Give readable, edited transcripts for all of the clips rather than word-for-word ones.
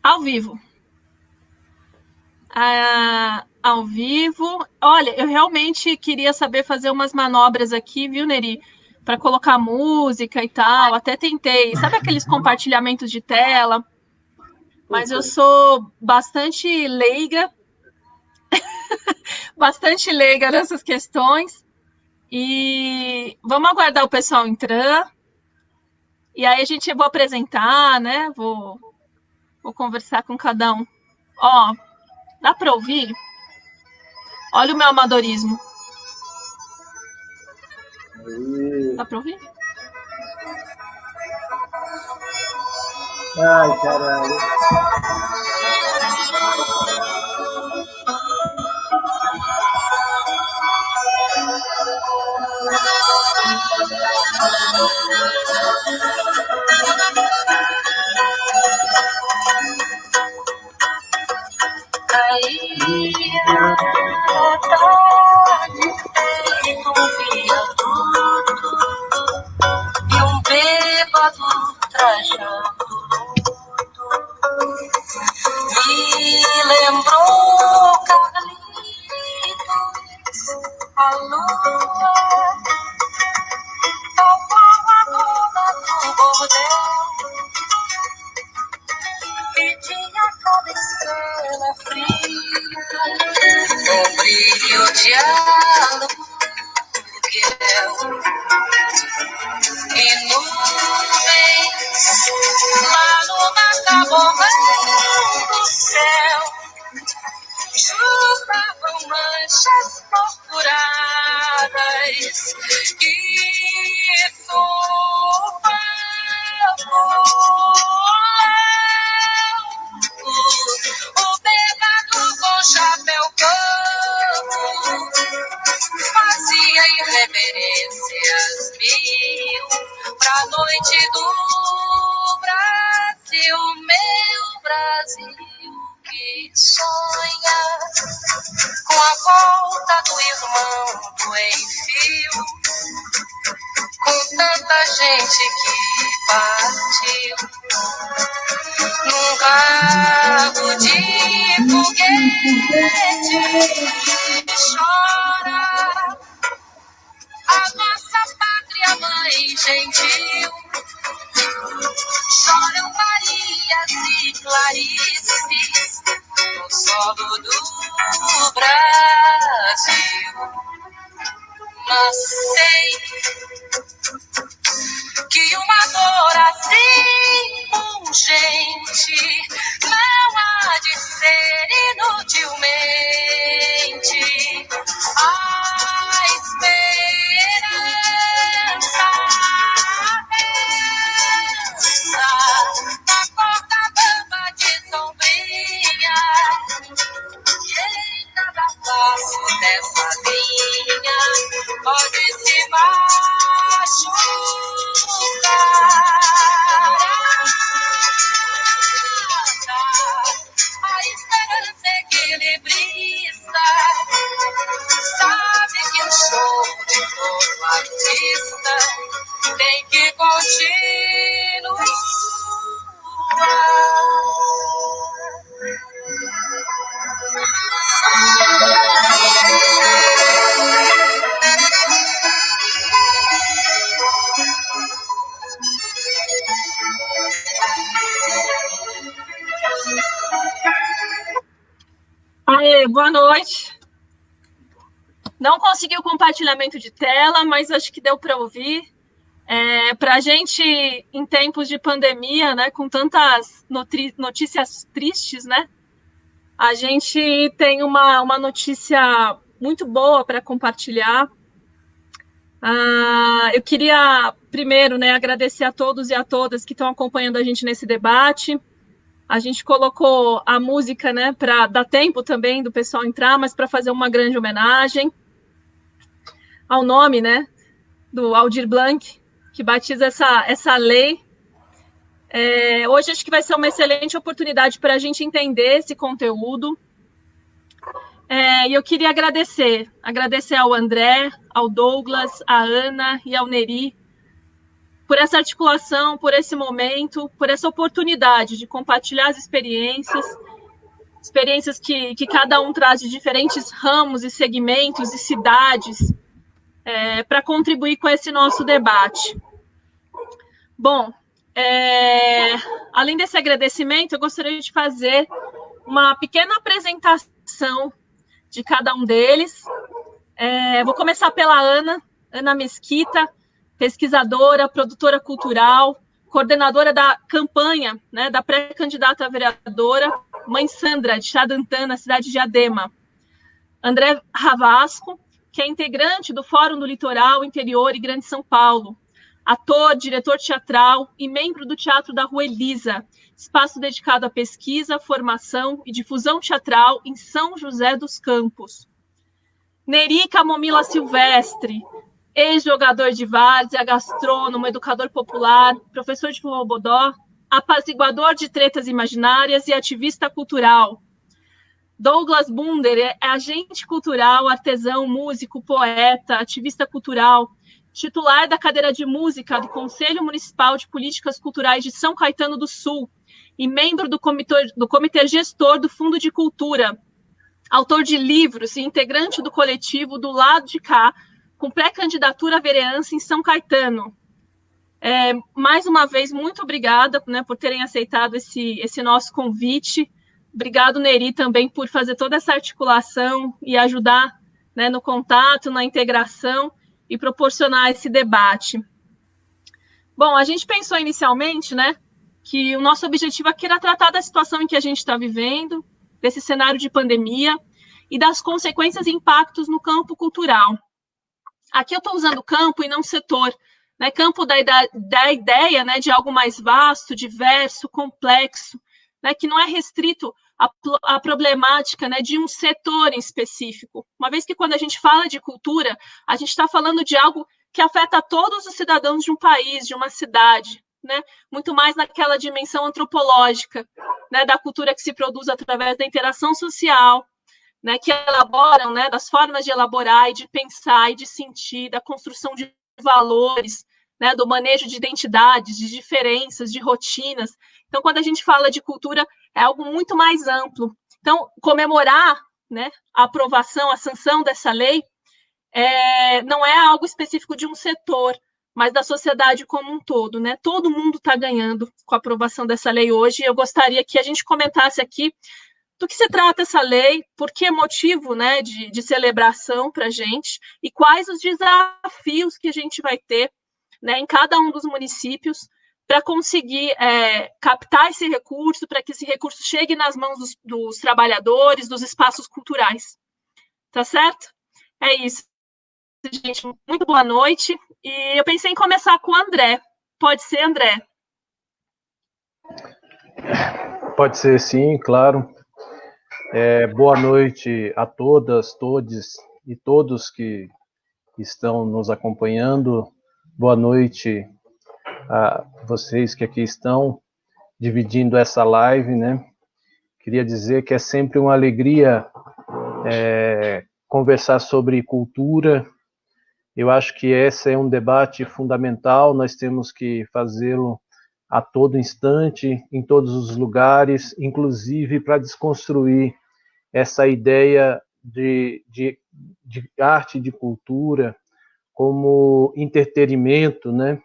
Ao vivo. Ao vivo. Olha, eu realmente queria saber fazer umas manobras aqui, viu, Neri? Para colocar música e tal. Até tentei. Sabe aqueles compartilhamentos de tela? Mas eu sou bastante leiga nessas questões. E vamos aguardar o pessoal entrar. E aí vou apresentar, né? Vou conversar com cada um. Ó, dá para ouvir? Olha o meu amadorismo. Dá para ouvir? Ai, caralho. E um bêbado trajando me lembrou Carlitos, a lua, tal qual a dona do bordel, pedia cada estrela fria, com brilho de aluguel. E nuvens lá no matabobão do céu chupavam manchas torturadas que o bêbado com chapéu coco fazia irreverências mil pra noite do Brasil, meu Brasil que sonha com a volta do irmão do Enfio, com tanta gente que partiu num rabo de foguete. Chora a nossa pátria mãe gentil, choram Marias e Clarices no solo do Brasil. Mas sei que uma dor assim pungente não há de ser inutilmente a esperança na corda bamba de sombrinha. E em cada passo dessa linha pode se machucar. A esperança equilibrista sabe que o show de todo artista tem que continuar. Aê, boa noite. Não consegui o compartilhamento de tela, mas acho que deu para ouvir. Para a gente, em tempos de pandemia, né, com tantas notícias tristes, né, a gente tem uma notícia muito boa para compartilhar. Eu queria, primeiro, né, agradecer a todos e a todas que estão acompanhando a gente nesse debate. A gente colocou a música, né, para dar tempo também do pessoal entrar, mas para fazer uma grande homenagem ao nome, né, do Aldir Blanc, que batiza essa lei. Hoje acho que vai ser uma excelente oportunidade para a gente entender esse conteúdo. E eu queria agradecer ao André, ao Douglas, à Ana e ao Neri por essa articulação, por esse momento, por essa oportunidade de compartilhar as experiências que cada um traz de diferentes ramos e segmentos e cidades, para contribuir com esse nosso debate. Bom, além desse agradecimento, eu gostaria de fazer uma pequena apresentação de cada um deles. Vou começar pela Ana Mesquita, pesquisadora, produtora cultural, coordenadora da campanha, né, da pré-candidata a vereadora, Mãe Sandra, de Xadantã, na cidade de Diadema. André Ravasco, que é integrante do Fórum do Litoral, Interior e Grande São Paulo, ator, diretor teatral e membro do Teatro da Rua Elisa, espaço dedicado à pesquisa, formação e difusão teatral em São José dos Campos. Neri Camomila Silvestre, ex-jogador de várzea, gastrônomo, educador popular, professor de forró-bodó, apaziguador de tretas imaginárias e ativista cultural. Douglas Bunder é agente cultural, artesão, músico, poeta, ativista cultural, titular da cadeira de música do Conselho Municipal de Políticas Culturais de São Caetano do Sul e membro do comitê gestor do Fundo de Cultura, autor de livros e integrante do coletivo Do Lado de Cá, com pré-candidatura à vereança em São Caetano. Mais uma vez, muito obrigada, né, por terem aceitado esse nosso convite. Obrigado, Neri, também por fazer toda essa articulação e ajudar, né, no contato, na integração e proporcionar esse debate. Bom, a gente pensou inicialmente, né, que o nosso objetivo aqui era tratar da situação em que a gente está vivendo, desse cenário de pandemia e das consequências e impactos no campo cultural. Aqui eu estou usando campo e não setor, né, campo da ideia, né, de algo mais vasto, diverso, complexo, né, que não é restrito à problemática, né, de um setor em específico. Uma vez que quando a gente fala de cultura, a gente está falando de algo que afeta todos os cidadãos de um país, de uma cidade, né, muito mais naquela dimensão antropológica, né, da cultura que se produz através da interação social, né, que elaboram, né, das formas de elaborar e de pensar e de sentir, da construção de valores, né, do manejo de identidades, de diferenças, de rotinas. Então, quando a gente fala de cultura, é algo muito mais amplo. Então, comemorar, né, a aprovação, a sanção dessa lei, não é algo específico de um setor, mas da sociedade como um todo, né? Todo mundo está ganhando com a aprovação dessa lei hoje. Eu gostaria que a gente comentasse aqui do que se trata essa lei, por que motivo, né, de celebração para a gente e quais os desafios que a gente vai ter, né, em cada um dos municípios para conseguir captar esse recurso, para que esse recurso chegue nas mãos dos trabalhadores, dos espaços culturais. Tá certo? É isso, gente. Muito boa noite. E eu pensei em começar com o André. Pode ser, André? Pode ser, sim, claro. Boa noite a todas, todes e todos que estão nos acompanhando. Boa noite a vocês que aqui estão dividindo essa live, né? Queria dizer que é sempre uma alegria conversar sobre cultura. Eu acho que esse é um debate fundamental, nós temos que fazê-lo a todo instante, em todos os lugares, inclusive para desconstruir essa ideia de arte e de cultura como entretenimento, né?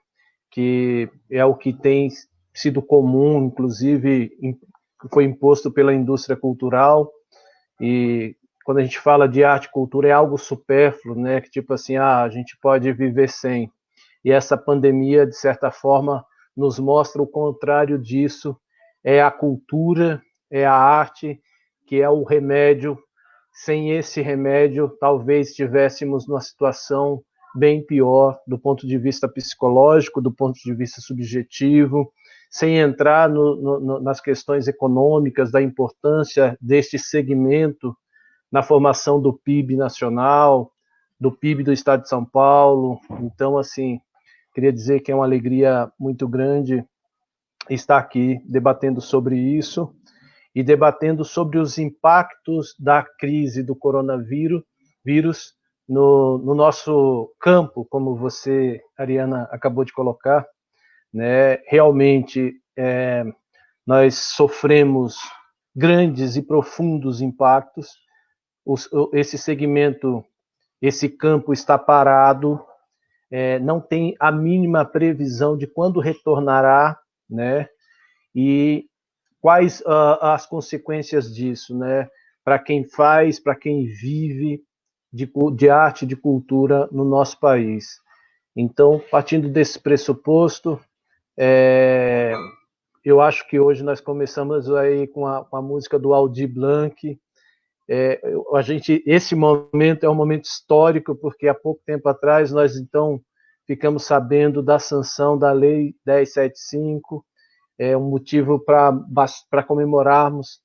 Que é o que tem sido comum, inclusive foi imposto pela indústria cultural, e quando a gente fala de arte e cultura é algo supérfluo, né? Que tipo assim, a gente pode viver sem. E essa pandemia, de certa forma, nos mostra o contrário disso, é a cultura, é a arte, que é o remédio. Sem esse remédio, talvez estivéssemos numa situação bem pior do ponto de vista psicológico, do ponto de vista subjetivo, sem entrar nas questões econômicas, da importância deste segmento na formação do PIB nacional, do PIB do Estado de São Paulo. Então, assim, queria dizer que é uma alegria muito grande estar aqui debatendo sobre isso e debatendo sobre os impactos da crise do coronavírus no nosso campo, como você, Ariana, acabou de colocar, né? Realmente nós sofremos grandes e profundos impactos. Esse segmento, esse campo está parado, não tem a mínima previsão de quando retornará, né? E quais as consequências disso, né? Para quem faz, para quem vive de arte, de cultura no nosso país. Então, partindo desse pressuposto, eu acho que hoje nós começamos aí com a música do Aldir Blanc. Esse momento é um momento histórico, porque há pouco tempo atrás nós, então, ficamos sabendo da sanção da Lei 1075, um motivo para comemorarmos,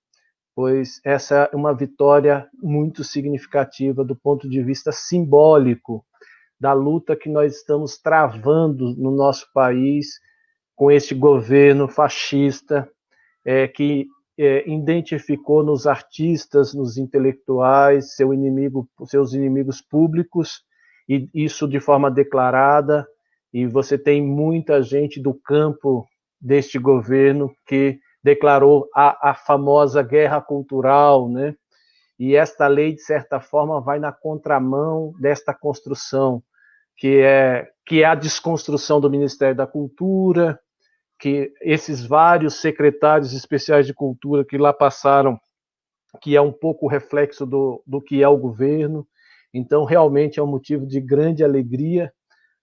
pois essa é uma vitória muito significativa do ponto de vista simbólico da luta que nós estamos travando no nosso país com este governo fascista, que identificou nos artistas, nos intelectuais, seus inimigos públicos, e isso de forma declarada, e você tem muita gente do campo deste governo que declarou a famosa guerra cultural, né? E esta lei, de certa forma, vai na contramão desta construção, que é a desconstrução do Ministério da Cultura, que esses vários secretários especiais de cultura que lá passaram, que é um pouco o reflexo do que é o governo. Então, realmente é um motivo de grande alegria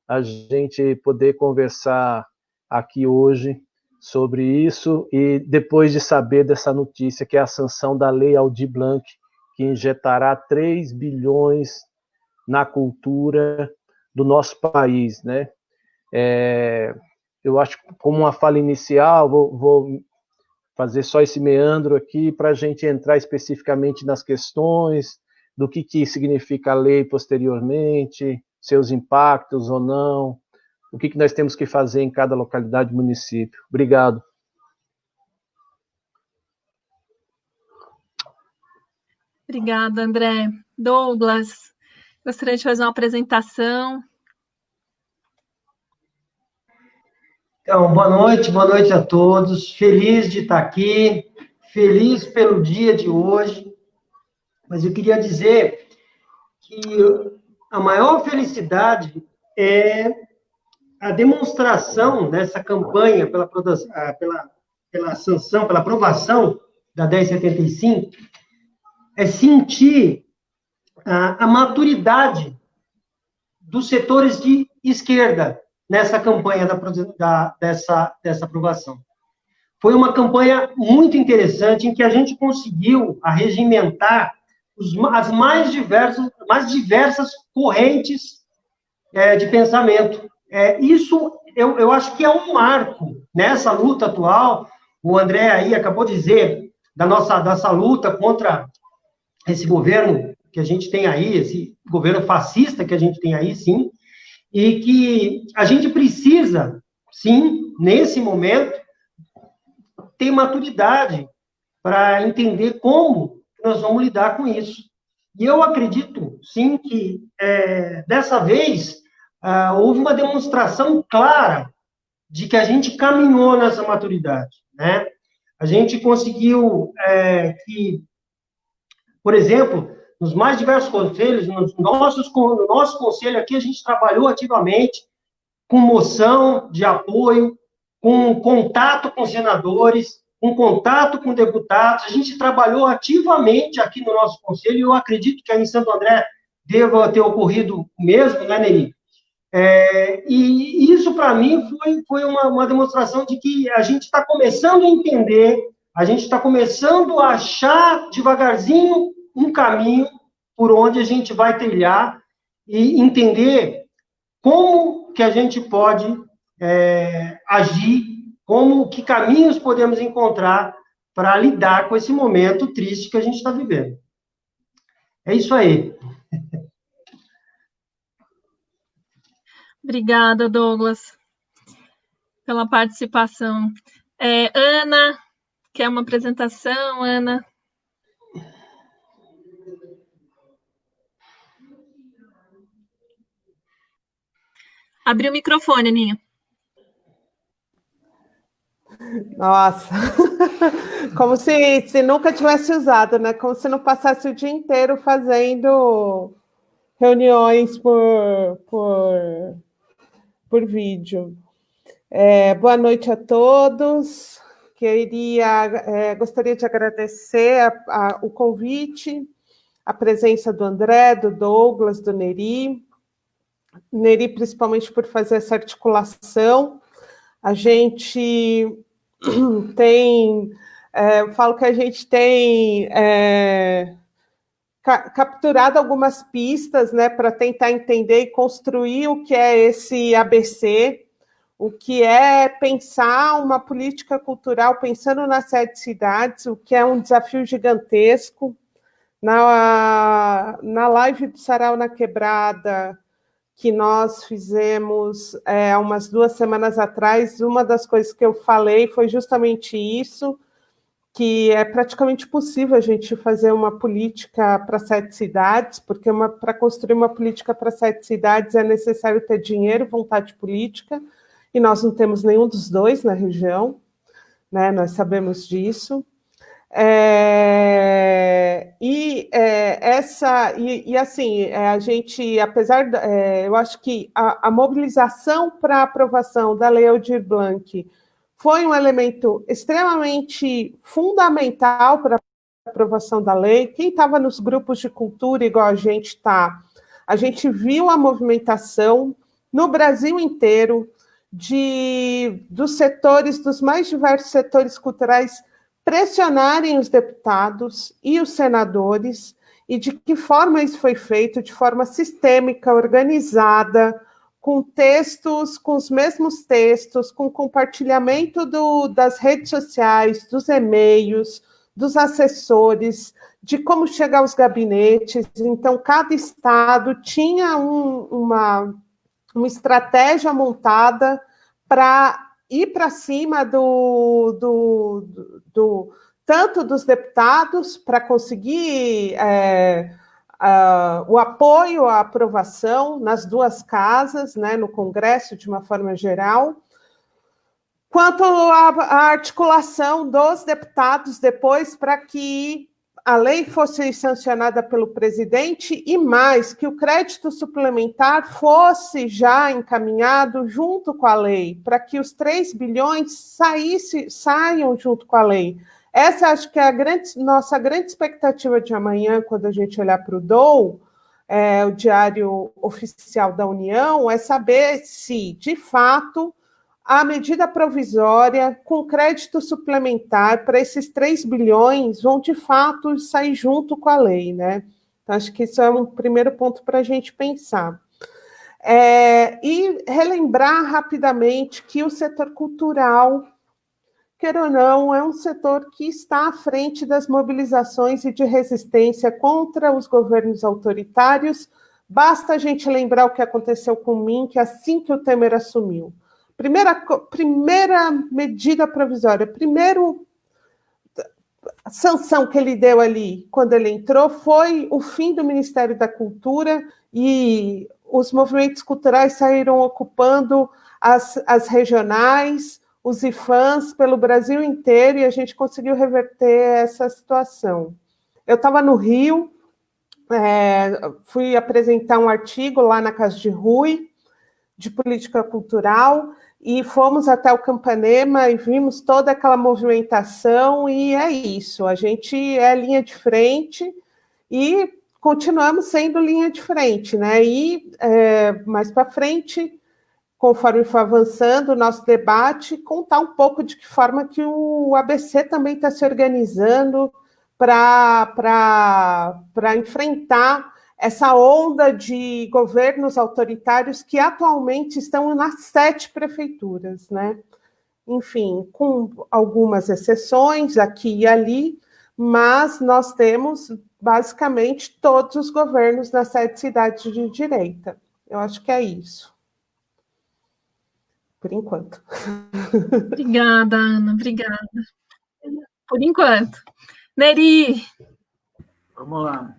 a gente poder conversar aqui hoje sobre isso, e depois de saber dessa notícia, que é a sanção da Lei Aldir Blanc, que injetará 3 bilhões na cultura do nosso país, né? Eu acho que, como uma fala inicial, vou fazer só esse meandro aqui para a gente entrar especificamente nas questões do que significa a lei posteriormente, seus impactos ou não, o que nós temos que fazer em cada localidade e município. Obrigado. Obrigada, André. Douglas, gostaria de fazer uma apresentação. Então, boa noite a todos. Feliz de estar aqui, feliz pelo dia de hoje. Mas eu queria dizer que a maior felicidade é a demonstração dessa campanha pela sanção, pela aprovação da 1075, é sentir a maturidade dos setores de esquerda nessa campanha dessa aprovação. Foi uma campanha muito interessante, em que a gente conseguiu arregimentar as mais diversas correntes de pensamento. Isso, eu acho que é um marco nessa luta atual. O André aí acabou de dizer dessa luta contra esse governo que a gente tem aí, esse governo fascista que a gente tem aí, sim, e que a gente precisa, sim, nesse momento, ter maturidade para entender como nós vamos lidar com isso. E eu acredito, sim, que dessa vez houve uma demonstração clara de que a gente caminhou nessa maturidade, né? A gente conseguiu que, por exemplo, nos mais diversos conselhos, no nosso conselho aqui, a gente trabalhou ativamente com moção de apoio, com contato com senadores, com contato com deputados. A gente trabalhou ativamente aqui no nosso conselho, e eu acredito que aí em Santo André deva ter ocorrido mesmo, né, Neri? E isso, para mim, foi uma demonstração de que a gente está começando a entender, a gente está começando a achar devagarzinho um caminho por onde a gente vai trilhar e entender como que a gente pode agir, que caminhos podemos encontrar para lidar com esse momento triste que a gente está vivendo. É isso aí. Obrigada, Douglas, pela participação. Ana, quer uma apresentação, Ana? Abriu o microfone, Aninha. Nossa, como se nunca tivesse usado, né? Como se não passasse o dia inteiro fazendo reuniões por vídeo. Boa noite a todos. Gostaria de agradecer o convite, a presença do André, do Douglas, do Neri. Neri, principalmente por fazer essa articulação. A gente tem... eu falo que a gente tem capturado algumas pistas, né, para tentar entender e construir o que é esse ABC, o que é pensar uma política cultural pensando nas 7 cidades, o que é um desafio gigantesco. Na live do Sarau na Quebrada, que nós fizemos há umas 2 semanas atrás, uma das coisas que eu falei foi justamente isso, que é praticamente possível a gente fazer uma política para 7 cidades, porque para construir uma política para 7 cidades é necessário ter dinheiro, vontade política, e nós não temos nenhum dos dois na região, né? Nós sabemos disso. A gente, apesar, eu acho que a mobilização para a aprovação da Lei Aldir Blanc foi um elemento extremamente fundamental para a aprovação da lei. Quem estava nos grupos de cultura, igual a gente está, a gente viu a movimentação no Brasil inteiro dos setores, dos mais diversos setores culturais, pressionarem os deputados e os senadores, e de que forma isso foi feito, de forma sistêmica, organizada, com textos, com os mesmos textos, com compartilhamento das redes sociais, dos e-mails, dos assessores, de como chegar aos gabinetes. Então, cada estado tinha uma estratégia montada para ir para cima tanto dos deputados, para conseguir o apoio à aprovação nas 2 casas, né, no Congresso, de uma forma geral, quanto à articulação dos deputados depois para que a lei fosse sancionada pelo presidente e mais, que o crédito suplementar fosse já encaminhado junto com a lei, para que os 3 bilhões saiam junto com a lei. Essa acho que é nossa grande expectativa de amanhã, quando a gente olhar para o DOU, o Diário Oficial da União, é saber se, de fato, a medida provisória com crédito suplementar para esses 3 bilhões vão, de fato, sair junto com a lei, né? Então, acho que isso é um primeiro ponto para a gente pensar. E relembrar rapidamente que o setor cultural, quer ou não, é um setor que está à frente das mobilizações e de resistência contra os governos autoritários. Basta a gente lembrar o que aconteceu com o MINC assim que o Temer assumiu. Primeira medida provisória, primeiro sanção que ele deu ali, quando ele entrou, foi o fim do Ministério da Cultura, e os movimentos culturais saíram ocupando as regionais, os IFAMs pelo Brasil inteiro, e a gente conseguiu reverter essa situação. Eu estava no Rio, fui apresentar um artigo lá na Casa de Rui, de política cultural, e fomos até o Campanema e vimos toda aquela movimentação, e é isso, a gente é linha de frente e continuamos sendo linha de frente, né? E mais para frente, conforme for avançando o nosso debate, contar um pouco de que forma que o ABC também está se organizando para enfrentar essa onda de governos autoritários que atualmente estão nas 7 prefeituras, né? Enfim, com algumas exceções aqui e ali, mas nós temos basicamente todos os governos nas 7 cidades de direita. Eu acho que é isso. Por enquanto. Obrigada, Ana, obrigada. Por enquanto. Neri. Vamos lá.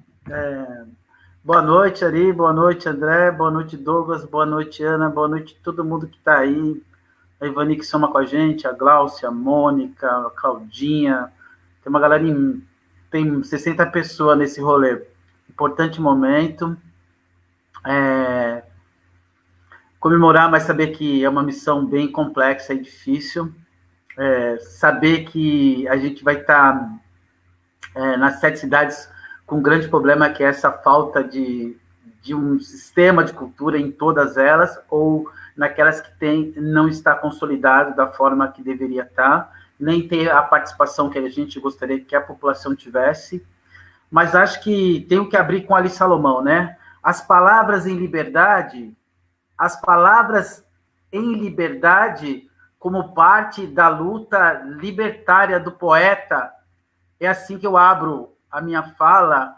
Boa noite, Ari, boa noite, André, boa noite, Douglas, boa noite, Ana, boa noite todo mundo que está aí a Ivani que soma com a gente, a Gláucia, a Mônica, a Claudinha, tem uma galera, tem 60 pessoas nesse rolê. Importante momento. Comemorar, mas saber que é uma missão bem complexa e difícil. Saber que a gente vai estar nas 7 cidades com um grande problema, que é essa falta de um sistema de cultura em todas elas, ou naquelas que tem, não está consolidado da forma que deveria estar, nem ter a participação que a gente gostaria que a população tivesse. Mas acho que tenho que abrir com Ali Salomão, né? As palavras em liberdade como parte da luta libertária do poeta, é assim que eu abro a minha fala,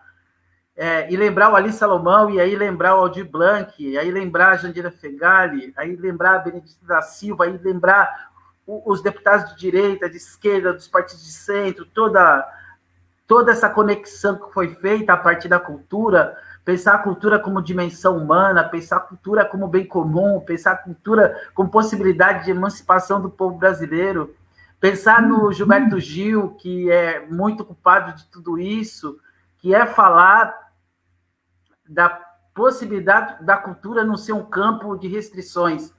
e lembrar o Ali Salomão, e aí lembrar o Aldir Blanc, e aí lembrar a Jandira Fegali, aí lembrar a Benedita da Silva, aí lembrar os deputados de direita, de esquerda, dos partidos de centro, toda essa conexão que foi feita a partir da cultura, pensar a cultura como dimensão humana, pensar a cultura como bem comum, pensar a cultura como possibilidade de emancipação do povo brasileiro, pensar no Gilberto Gil, que é muito culpado de tudo isso, que é falar da possibilidade da cultura não ser um campo de restrições,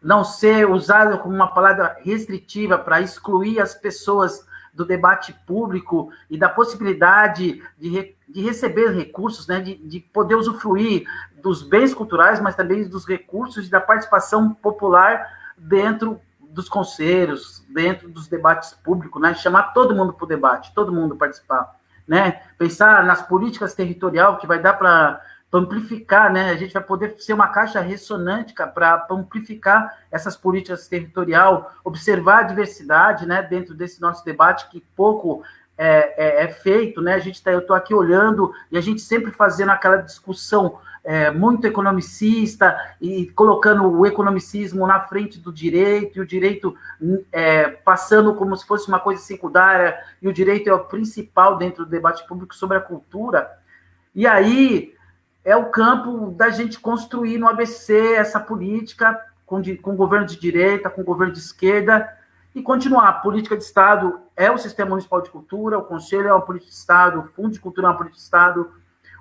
não ser usado como uma palavra restritiva para excluir as pessoas do debate público e da possibilidade de receber recursos, né, de poder usufruir dos bens culturais, mas também dos recursos e da participação popular dentro dos conselhos, dentro dos debates públicos, né, chamar todo mundo para o debate, todo mundo participar, né, pensar nas políticas territoriais que vai dar para amplificar, né, a gente vai poder ser uma caixa ressonante para amplificar essas políticas territoriais, observar a diversidade, né, dentro desse nosso debate que pouco é feito, né, eu estou aqui olhando e a gente sempre fazendo aquela discussão muito economicista e colocando o economicismo na frente do direito, e o direito passando como se fosse uma coisa secundária, e o direito é o principal dentro do debate público sobre a cultura. E aí é o campo da gente construir no ABC essa política com governo de direita, com governo de esquerda, e continuar. A política de Estado é o Sistema Municipal de Cultura, o Conselho é uma política de Estado, o Fundo de Cultura é uma política de Estado,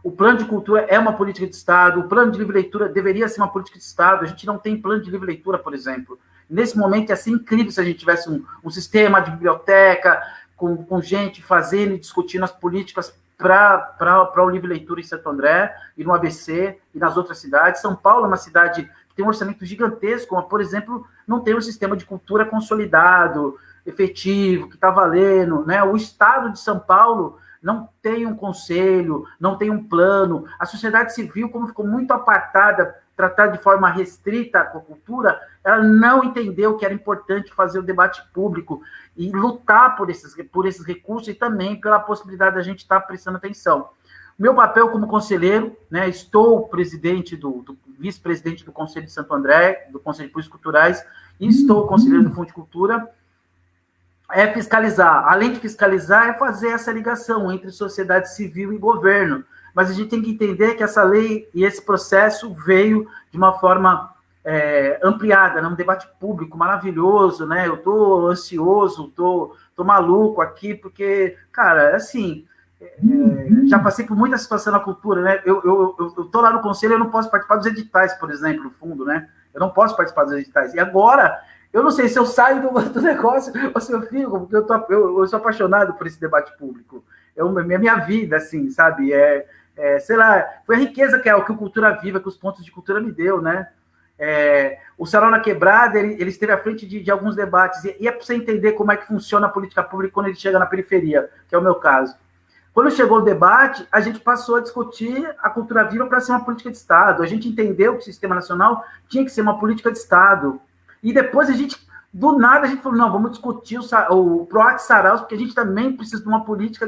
o Plano de Cultura é uma política de Estado, o Plano de Livre Leitura deveria ser uma política de Estado, a gente não tem plano de livre leitura, por exemplo. Nesse momento, ia ser incrível se a gente tivesse um sistema de biblioteca, com gente fazendo e discutindo as políticas para o livre leitura em Santo André, e no ABC, e nas outras cidades. São Paulo é uma cidade que tem um orçamento gigantesco, mas, por exemplo, não tem um sistema de cultura consolidado, efetivo, que está valendo, né? O Estado de São Paulo não tem um conselho, não tem um plano. A sociedade civil, como ficou muito apartada, tratada de forma restrita com a cultura, ela não entendeu que era importante fazer o debate público e lutar por esses recursos, e também pela possibilidade da gente estar prestando atenção. Meu papel como conselheiro, né, estou vice-presidente do Conselho de Santo André, do Conselho de Políticas Culturais, e estou conselheiro do Fundo de Cultura, é fiscalizar. Além de fiscalizar, é fazer essa ligação entre sociedade civil e governo. Mas a gente tem que entender que essa lei e esse processo veio de uma forma ampliada, né? Um debate público maravilhoso, né? Eu estou ansioso, estou maluco aqui, porque, cara, assim, já passei por muita situação na cultura, né? Eu estou lá no conselho, eu não posso participar dos editais, por exemplo, no fundo, né? Eu não posso participar dos editais. E agora, eu não sei se eu saio do negócio ou se eu fico, porque eu sou apaixonado por esse debate público. É minha vida, assim, sabe? Sei lá, foi a riqueza que o Cultura Viva, que os pontos de cultura me deu, né? O Sarau na Quebrada, ele esteve à frente de alguns debates, e é para você entender como é que funciona a política pública quando ele chega na periferia, que é o meu caso. Quando chegou o debate, a gente passou a discutir a Cultura Viva para ser uma política de Estado. A gente entendeu que o Sistema Nacional tinha que ser uma política de Estado. E depois do nada, a gente falou, não, vamos discutir o PROAC Saraus, porque a gente também precisa de uma política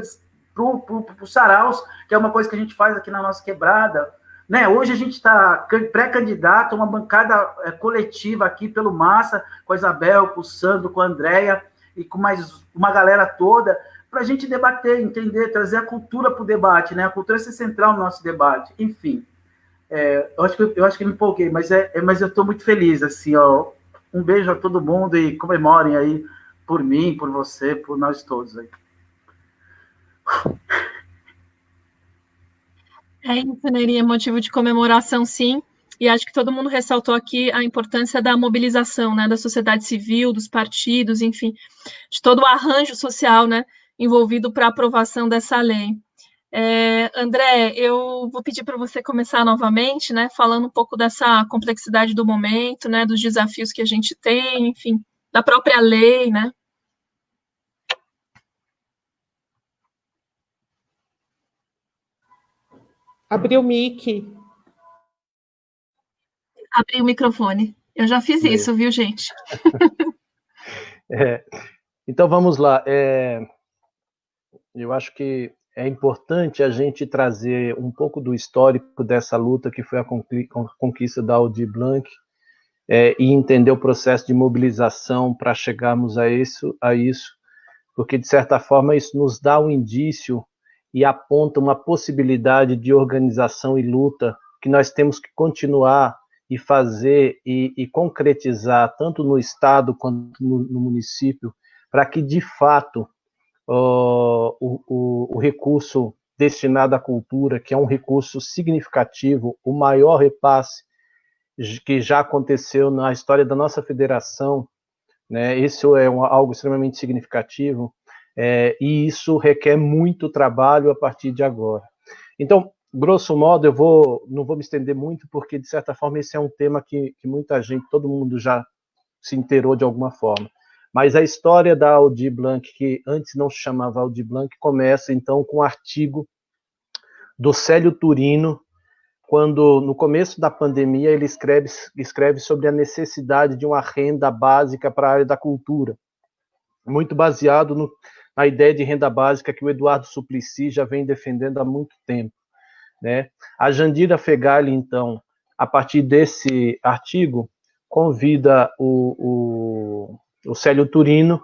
para o Saraus, que é uma coisa que a gente faz aqui na nossa quebrada. Né? Hoje a gente está pré-candidato a uma bancada coletiva aqui pelo Massa, com a Isabel, com o Sandro, com a Andréia, e com mais uma galera toda, para a gente debater, entender, trazer a cultura para o debate, né? A cultura é ser central no nosso debate. Enfim, eu acho que eu me empolguei, mas eu estou muito feliz, assim, ó. Um beijo a todo mundo e comemorem aí por mim, por você, por nós todos aí. É isso, Neri, é motivo de comemoração, sim. E acho que todo mundo ressaltou aqui a importância da mobilização, né, da sociedade civil, dos partidos, enfim, de todo o arranjo social, né, envolvido para a aprovação dessa lei. André, eu vou pedir para você começar novamente, né, falando um pouco dessa complexidade do momento, né, dos desafios que a gente tem, enfim, da própria lei, né? Abriu o mic. Abrir o microfone. Eu já fiz isso, viu, gente? Então vamos lá. Eu acho que é importante a gente trazer um pouco do histórico dessa luta que foi a conquista da Aldir Blanc, e entender o processo de mobilização para chegarmos a isso, porque de certa forma isso nos dá um indício e aponta uma possibilidade de organização e luta que nós temos que continuar e fazer e concretizar tanto no Estado quanto no município, para que de fato o recurso destinado à cultura, que é um recurso significativo, o maior repasse que já aconteceu na história da nossa federação, né? Isso é algo extremamente significativo, e isso requer muito trabalho a partir de agora. Então, grosso modo, não vou me estender muito, porque, de certa forma, esse é um tema que muita gente, todo mundo já se inteirou de alguma forma. Mas a história da Aldir Blanc, que antes não se chamava Aldir Blanc, começa, então, com um artigo do Célio Turino, quando, no começo da pandemia, ele escreve sobre a necessidade de uma renda básica para a área da cultura, muito baseado na ideia de renda básica que o Eduardo Suplicy já vem defendendo há muito tempo, né? A Jandira Fegali, então, a partir desse artigo, convida o Célio Turino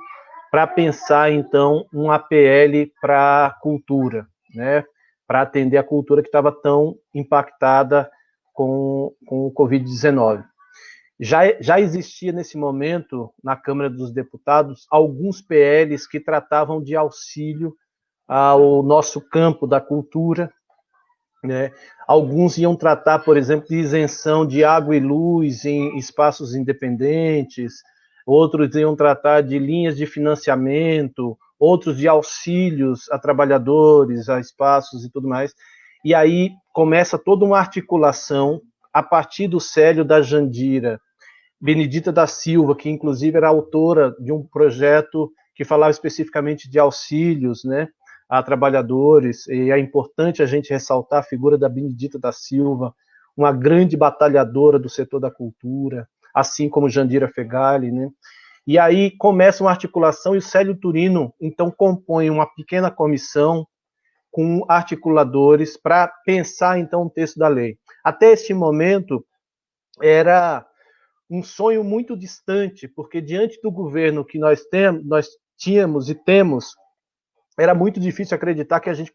para pensar, então, um APL para a cultura, né? Para atender a cultura que estava tão impactada com o Covid-19. Já existia nesse momento, na Câmara dos Deputados, alguns PLs que tratavam de auxílio ao nosso campo da cultura, né? Alguns iam tratar, por exemplo, de isenção de água e luz em espaços independentes, outros iam tratar de linhas de financiamento, outros de auxílios a trabalhadores, a espaços e tudo mais. E aí começa toda uma articulação a partir do Célio, da Jandira, Benedita da Silva, que inclusive era autora de um projeto que falava especificamente de auxílios, né, a trabalhadores, e é importante a gente ressaltar a figura da Benedita da Silva, uma grande batalhadora do setor da cultura, assim como Jandira Fegali, né? E aí começa uma articulação e o Célio Turino, então, compõe uma pequena comissão com articuladores para pensar, então, o texto da lei. Até este momento, era um sonho muito distante, porque diante do governo que nós tínhamos e temos, era muito difícil acreditar que a gente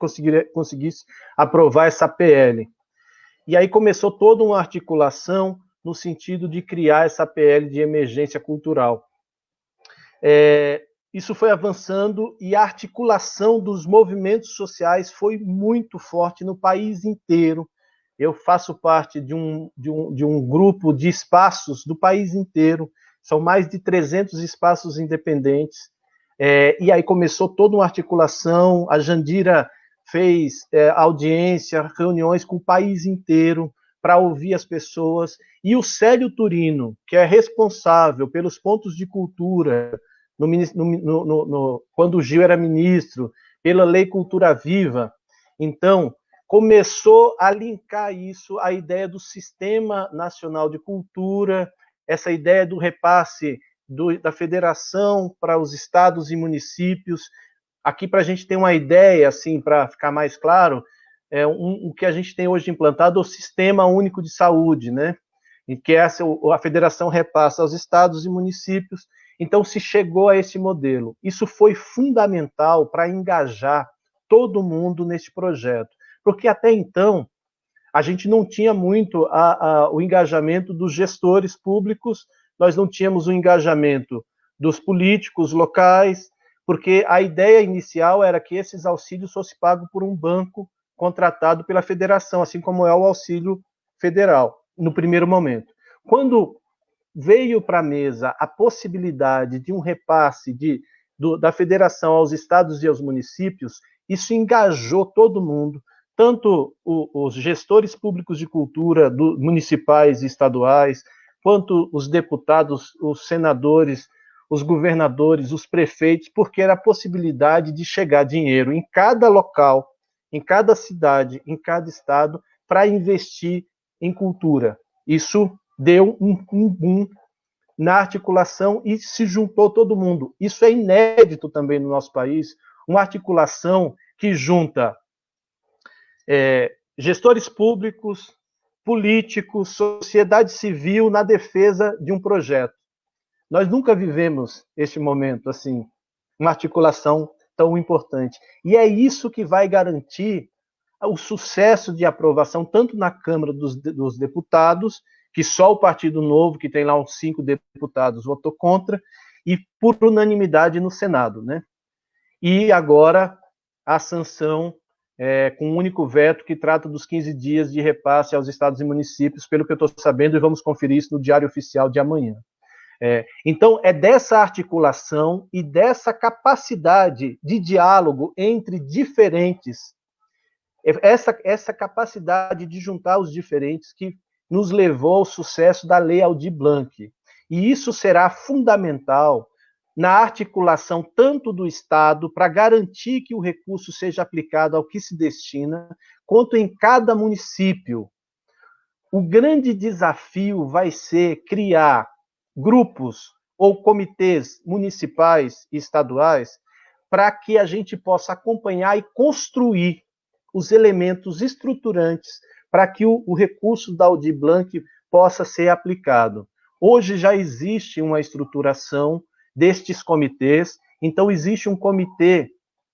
conseguisse aprovar essa PL. E aí começou toda uma articulação no sentido de criar essa PL de emergência cultural. Isso foi avançando e a articulação dos movimentos sociais foi muito forte no país inteiro. Eu faço parte de um grupo de espaços do país inteiro, são mais de 300 espaços independentes, e aí começou toda uma articulação, a Jandira fez audiência, reuniões com o país inteiro para ouvir as pessoas, e o Célio Turino, que é responsável pelos pontos de cultura, quando o Gil era ministro, pela Lei Cultura Viva, então começou a linkar isso à ideia do Sistema Nacional de Cultura, essa ideia do repasse da federação para os estados e municípios. Aqui, para a gente ter uma ideia, assim, para ficar mais claro, o que a gente tem hoje implantado é o Sistema Único de Saúde, né? Em que a federação repassa aos estados e municípios. Então, se chegou a esse modelo. Isso foi fundamental para engajar todo mundo nesse projeto, porque até então a gente não tinha muito o engajamento dos gestores públicos nós não tínhamos o engajamento dos políticos locais, porque a ideia inicial era que esses auxílios fossem pagos por um banco contratado pela federação, assim como é o auxílio federal, no primeiro momento. Quando veio para a mesa a possibilidade de um repasse da federação aos estados e aos municípios, isso engajou todo mundo, tanto os gestores públicos de cultura municipais e estaduais, quanto os deputados, os senadores, os governadores, os prefeitos, porque era a possibilidade de chegar dinheiro em cada local, em cada cidade, em cada estado, para investir em cultura. Isso deu um boom na articulação e se juntou todo mundo. Isso é inédito também no nosso país, uma articulação que junta gestores públicos, políticos, sociedade civil na defesa de um projeto. Nós nunca vivemos este momento assim, uma articulação tão importante. E é isso que vai garantir o sucesso de aprovação, tanto na Câmara dos Deputados, que só o Partido Novo, que tem lá uns 5 deputados, votou contra, e por unanimidade no Senado, né? E agora a sanção com um único veto que trata dos 15 dias de repasse aos estados e municípios, pelo que eu estou sabendo, e vamos conferir isso no Diário Oficial de amanhã. Então, é dessa articulação e dessa capacidade de diálogo entre diferentes, essa capacidade de juntar os diferentes que nos levou ao sucesso da Lei Aldir Blanc. E isso será fundamental na articulação tanto do Estado para garantir que o recurso seja aplicado ao que se destina, quanto em cada município. O grande desafio vai ser criar grupos ou comitês municipais e estaduais para que a gente possa acompanhar e construir os elementos estruturantes para que o recurso da Aldir Blanc possa ser aplicado. Hoje já existe uma estruturação destes comitês, então existe um comitê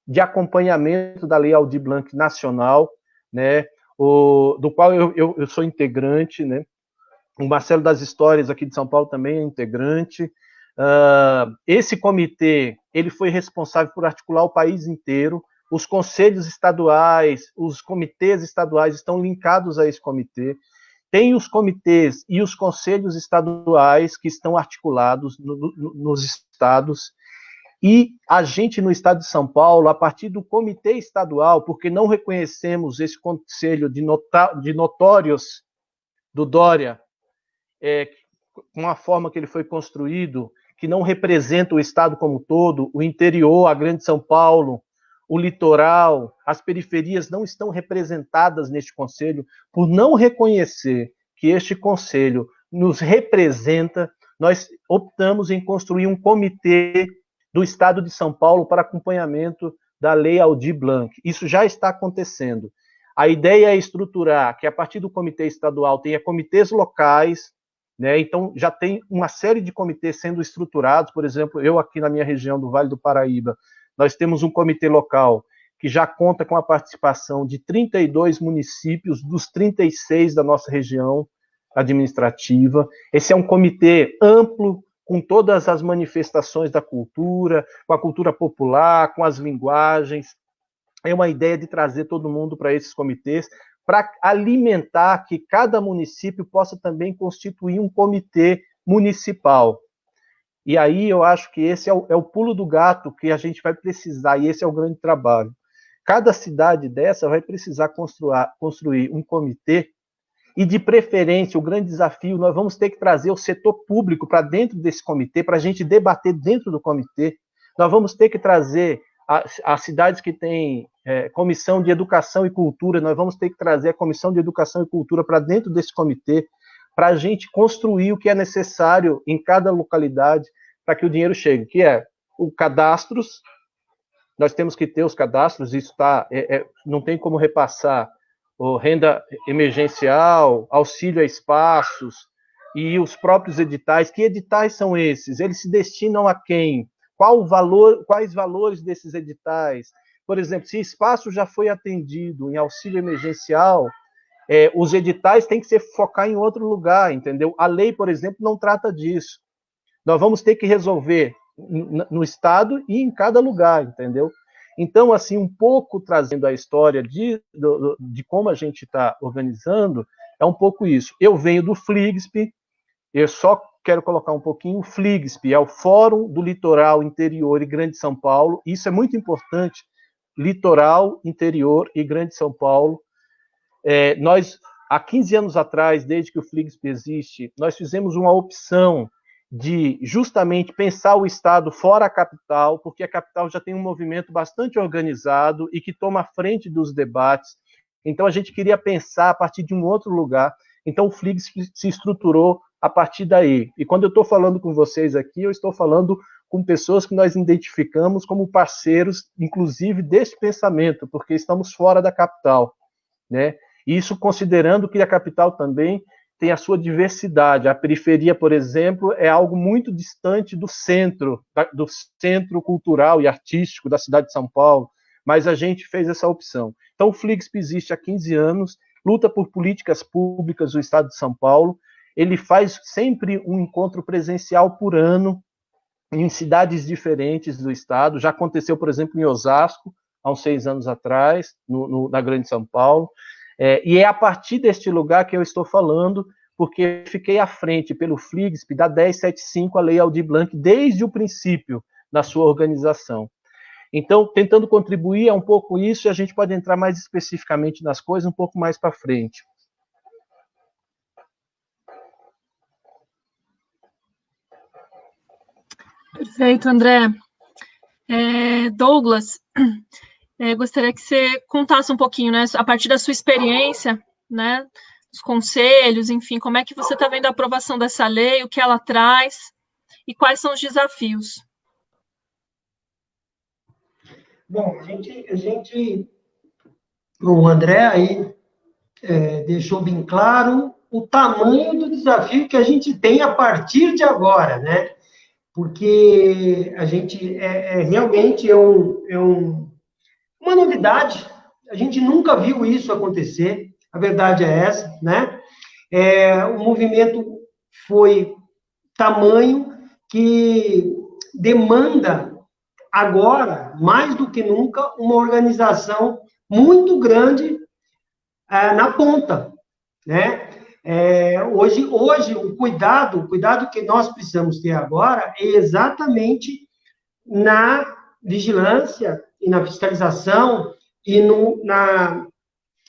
de acompanhamento da Lei Aldir Blanc Nacional, né, do qual eu sou integrante, né? O Marcelo das Histórias aqui de São Paulo também é integrante. Esse comitê ele foi responsável por articular o país inteiro. Os conselhos estaduais, os comitês estaduais estão linkados a esse comitê. Tem os comitês e os conselhos estaduais que estão articulados nos estados. E a gente, no estado de São Paulo, a partir do comitê estadual, porque não reconhecemos esse conselho de notórios do Dória, com a forma que ele foi construído, que não representa o estado como um todo, o interior, a grande São Paulo, o litoral, as periferias não estão representadas neste conselho. Por não reconhecer que este conselho nos representa, nós optamos em construir um comitê do estado de São Paulo para acompanhamento da Lei Aldir Blanc. Isso já está acontecendo. A ideia é estruturar que a partir do comitê estadual tenha comitês locais, né? Então já tem uma série de comitês sendo estruturados. Por exemplo, eu aqui na minha região do Vale do Paraíba, nós temos um comitê local que já conta com a participação de 32 municípios dos 36 da nossa região administrativa. Esse é um comitê amplo, com todas as manifestações da cultura, com a cultura popular, com as linguagens. É uma ideia de trazer todo mundo para esses comitês, para alimentar que cada município possa também constituir um comitê municipal. E aí eu acho que esse é o pulo do gato que a gente vai precisar, e esse é o grande trabalho. Cada cidade dessa vai precisar construir um comitê, e de preferência, o grande desafio, nós vamos ter que trazer o setor público para dentro desse comitê, para a gente debater dentro do comitê. Nós vamos ter que trazer as cidades que têm comissão de educação e cultura, nós vamos ter que trazer a comissão de educação e cultura para dentro desse comitê, para a gente construir o que é necessário em cada localidade para que o dinheiro chegue, que é o cadastros. Nós temos que ter os cadastros, isso não tem como repassar renda emergencial, auxílio a espaços e os próprios editais. Que editais são esses? Eles se destinam a quem? Quais valores desses editais? Por exemplo, se espaço já foi atendido em auxílio emergencial, os editais têm que se focar em outro lugar, entendeu? A lei, por exemplo, não trata disso. Nós vamos ter que resolver no Estado e em cada lugar, entendeu? Então, assim, um pouco trazendo a história de como a gente está organizando, é um pouco isso. Eu venho do FLIGSP, eu só quero colocar um pouquinho, o FLIGSP é o Fórum do Litoral Interior e Grande São Paulo, isso é muito importante, Litoral, Interior e Grande São Paulo. Nós, há 15 anos atrás, desde que o FLIGSP existe, nós fizemos uma opção de justamente pensar o Estado fora a capital, porque a capital já tem um movimento bastante organizado e que toma a frente dos debates. Então, a gente queria pensar a partir de um outro lugar. Então, o FLIGSP se estruturou a partir daí. E quando eu estou falando com vocês aqui, eu estou falando com pessoas que nós identificamos como parceiros, inclusive, desse pensamento, porque estamos fora da capital, né? Isso considerando que a capital também tem a sua diversidade. A periferia, por exemplo, é algo muito distante do centro cultural e artístico da cidade de São Paulo, mas a gente fez essa opção. Então, o FLIGSP existe há 15 anos, luta por políticas públicas do Estado de São Paulo, ele faz sempre um encontro presencial por ano, em cidades diferentes do Estado, já aconteceu, por exemplo, em Osasco, há uns 6 anos atrás, na Grande São Paulo, e é a partir deste lugar que eu estou falando, porque fiquei à frente pelo FLIGSP da 1075, a Lei Aldir Blanc, desde o princípio da sua organização. Então, tentando contribuir a um pouco isso, e a gente pode entrar mais especificamente nas coisas um pouco mais para frente. Perfeito, André. Douglas, gostaria que você contasse um pouquinho, né, a partir da sua experiência, né, os conselhos, enfim, como é que você está vendo a aprovação dessa lei, o que ela traz e quais são os desafios? Bom, o André aí deixou bem claro o tamanho do desafio que a gente tem a partir de agora, né? Porque a gente realmente uma novidade. A gente nunca viu isso acontecer. A verdade é essa, né? O movimento foi tamanho que demanda agora, mais do que nunca, uma organização muito grande na ponta, né? Hoje o cuidado que nós precisamos ter agora é exatamente na vigilância e na fiscalização e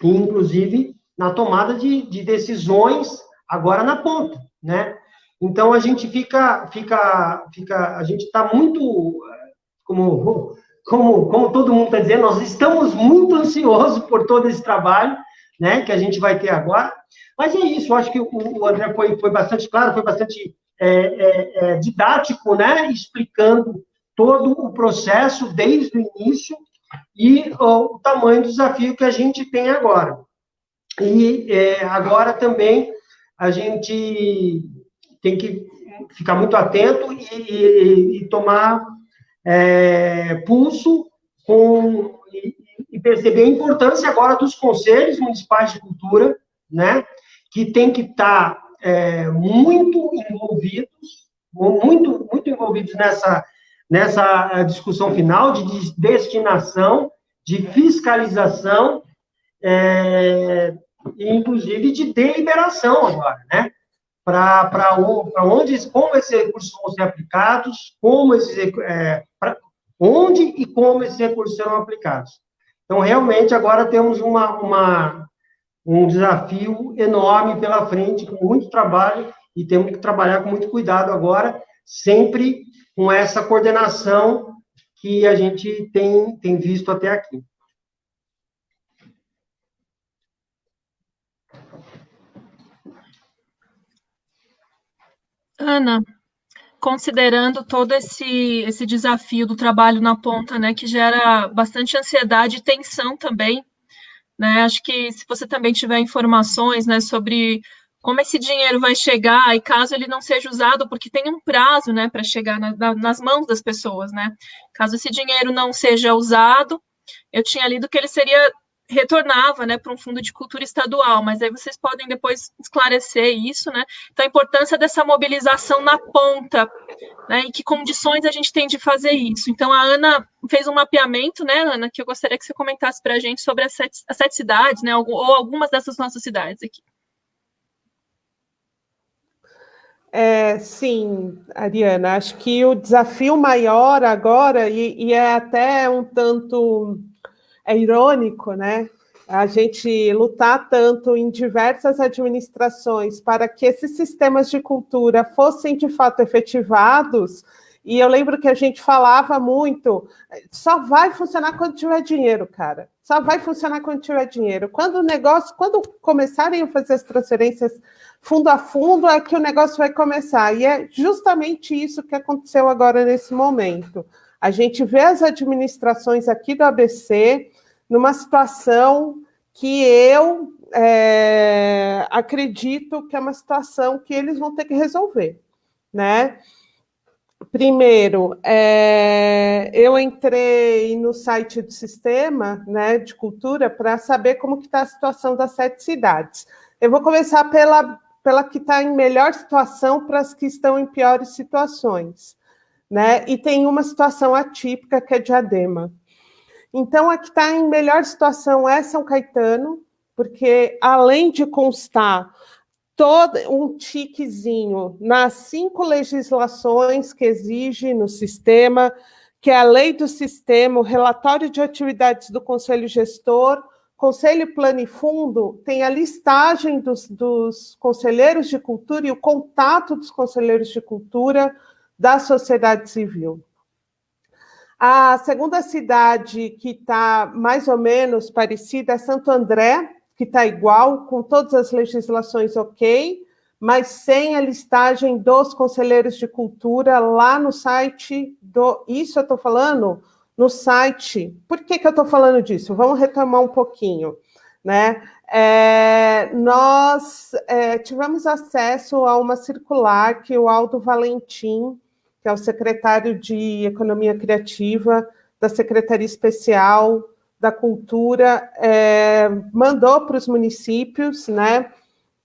inclusive na tomada de decisões agora na ponta, né? Então a gente a gente está muito, como todo mundo está dizendo, nós estamos muito ansiosos por todo esse trabalho, né, que a gente vai ter agora. Mas é isso, eu acho que o André foi bastante claro, foi bastante didático, né, explicando todo o processo desde o início e o tamanho do desafio que a gente tem agora. E agora também a gente tem que ficar muito atento e tomar pulso e perceber a importância agora dos conselhos municipais de cultura, né, que tem que estar muito envolvidos nessa discussão final de destinação, de fiscalização, e inclusive de deliberação agora, né, como esses recursos vão ser aplicados, onde e como esses recursos serão aplicados. Então, realmente, agora temos um desafio enorme pela frente, com muito trabalho, e temos que trabalhar com muito cuidado agora, sempre com essa coordenação que a gente tem visto até aqui. Ana, considerando todo esse desafio do trabalho na ponta, né, que gera bastante ansiedade e tensão também, né, acho que se você também tiver informações, né, sobre como esse dinheiro vai chegar e caso ele não seja usado, porque tem um prazo, né, para chegar nas mãos das pessoas, né, caso esse dinheiro não seja usado, eu tinha lido que ele seria retornava, né, para um fundo de cultura estadual, mas aí vocês podem depois esclarecer isso, né? Então, a importância dessa mobilização na ponta, né, e que condições a gente tem de fazer isso. Então, a Ana fez um mapeamento, né, Ana, que eu gostaria que você comentasse para a gente sobre as sete cidades, né, ou algumas dessas nossas cidades aqui. Sim, Ariana, acho que o desafio maior agora, e é até um tanto irônico, né? A gente lutar tanto em diversas administrações para que esses sistemas de cultura fossem de fato efetivados. E eu lembro que a gente falava muito, só vai funcionar quando tiver dinheiro, cara. Só vai funcionar quando tiver dinheiro. Quando começarem a fazer as transferências fundo a fundo, é que o negócio vai começar. E é justamente isso que aconteceu agora nesse momento. A gente vê as administrações aqui do ABC numa situação que eu acredito que é uma situação que eles vão ter que resolver, né? Primeiro, eu entrei no site do sistema, né, de cultura para saber como que está a situação das 7 cidades. Eu vou começar pela que está em melhor situação para as que estão em piores situações, né? E tem uma situação atípica que é Diadema. Então, a que está em melhor situação é São Caetano, porque além de constar todo um tiquezinho nas 5 legislações que exige no sistema, que é a lei do sistema, o relatório de atividades do Conselho Gestor, Conselho Plano e Fundo, tem a listagem dos conselheiros de cultura e o contato dos conselheiros de cultura da sociedade civil. A segunda cidade que está mais ou menos parecida é Santo André, que está igual, com todas as legislações ok, mas sem a listagem dos conselheiros de cultura lá no site do... Isso eu estou falando no site... Por que eu estou falando disso? Vamos retomar um pouquinho, né? Nós tivemos acesso a uma circular que o Aldo Valentim, que é o secretário de Economia Criativa da Secretaria Especial da Cultura, mandou para os municípios, né,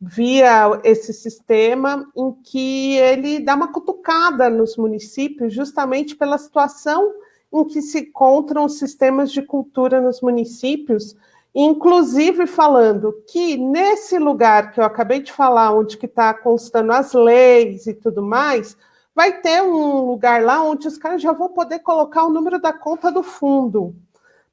via esse sistema, em que ele dá uma cutucada nos municípios, justamente pela situação em que se encontram os sistemas de cultura nos municípios, inclusive falando que nesse lugar que eu acabei de falar, onde que está constando as leis e tudo mais, vai ter um lugar lá onde os caras já vão poder colocar o número da conta do fundo.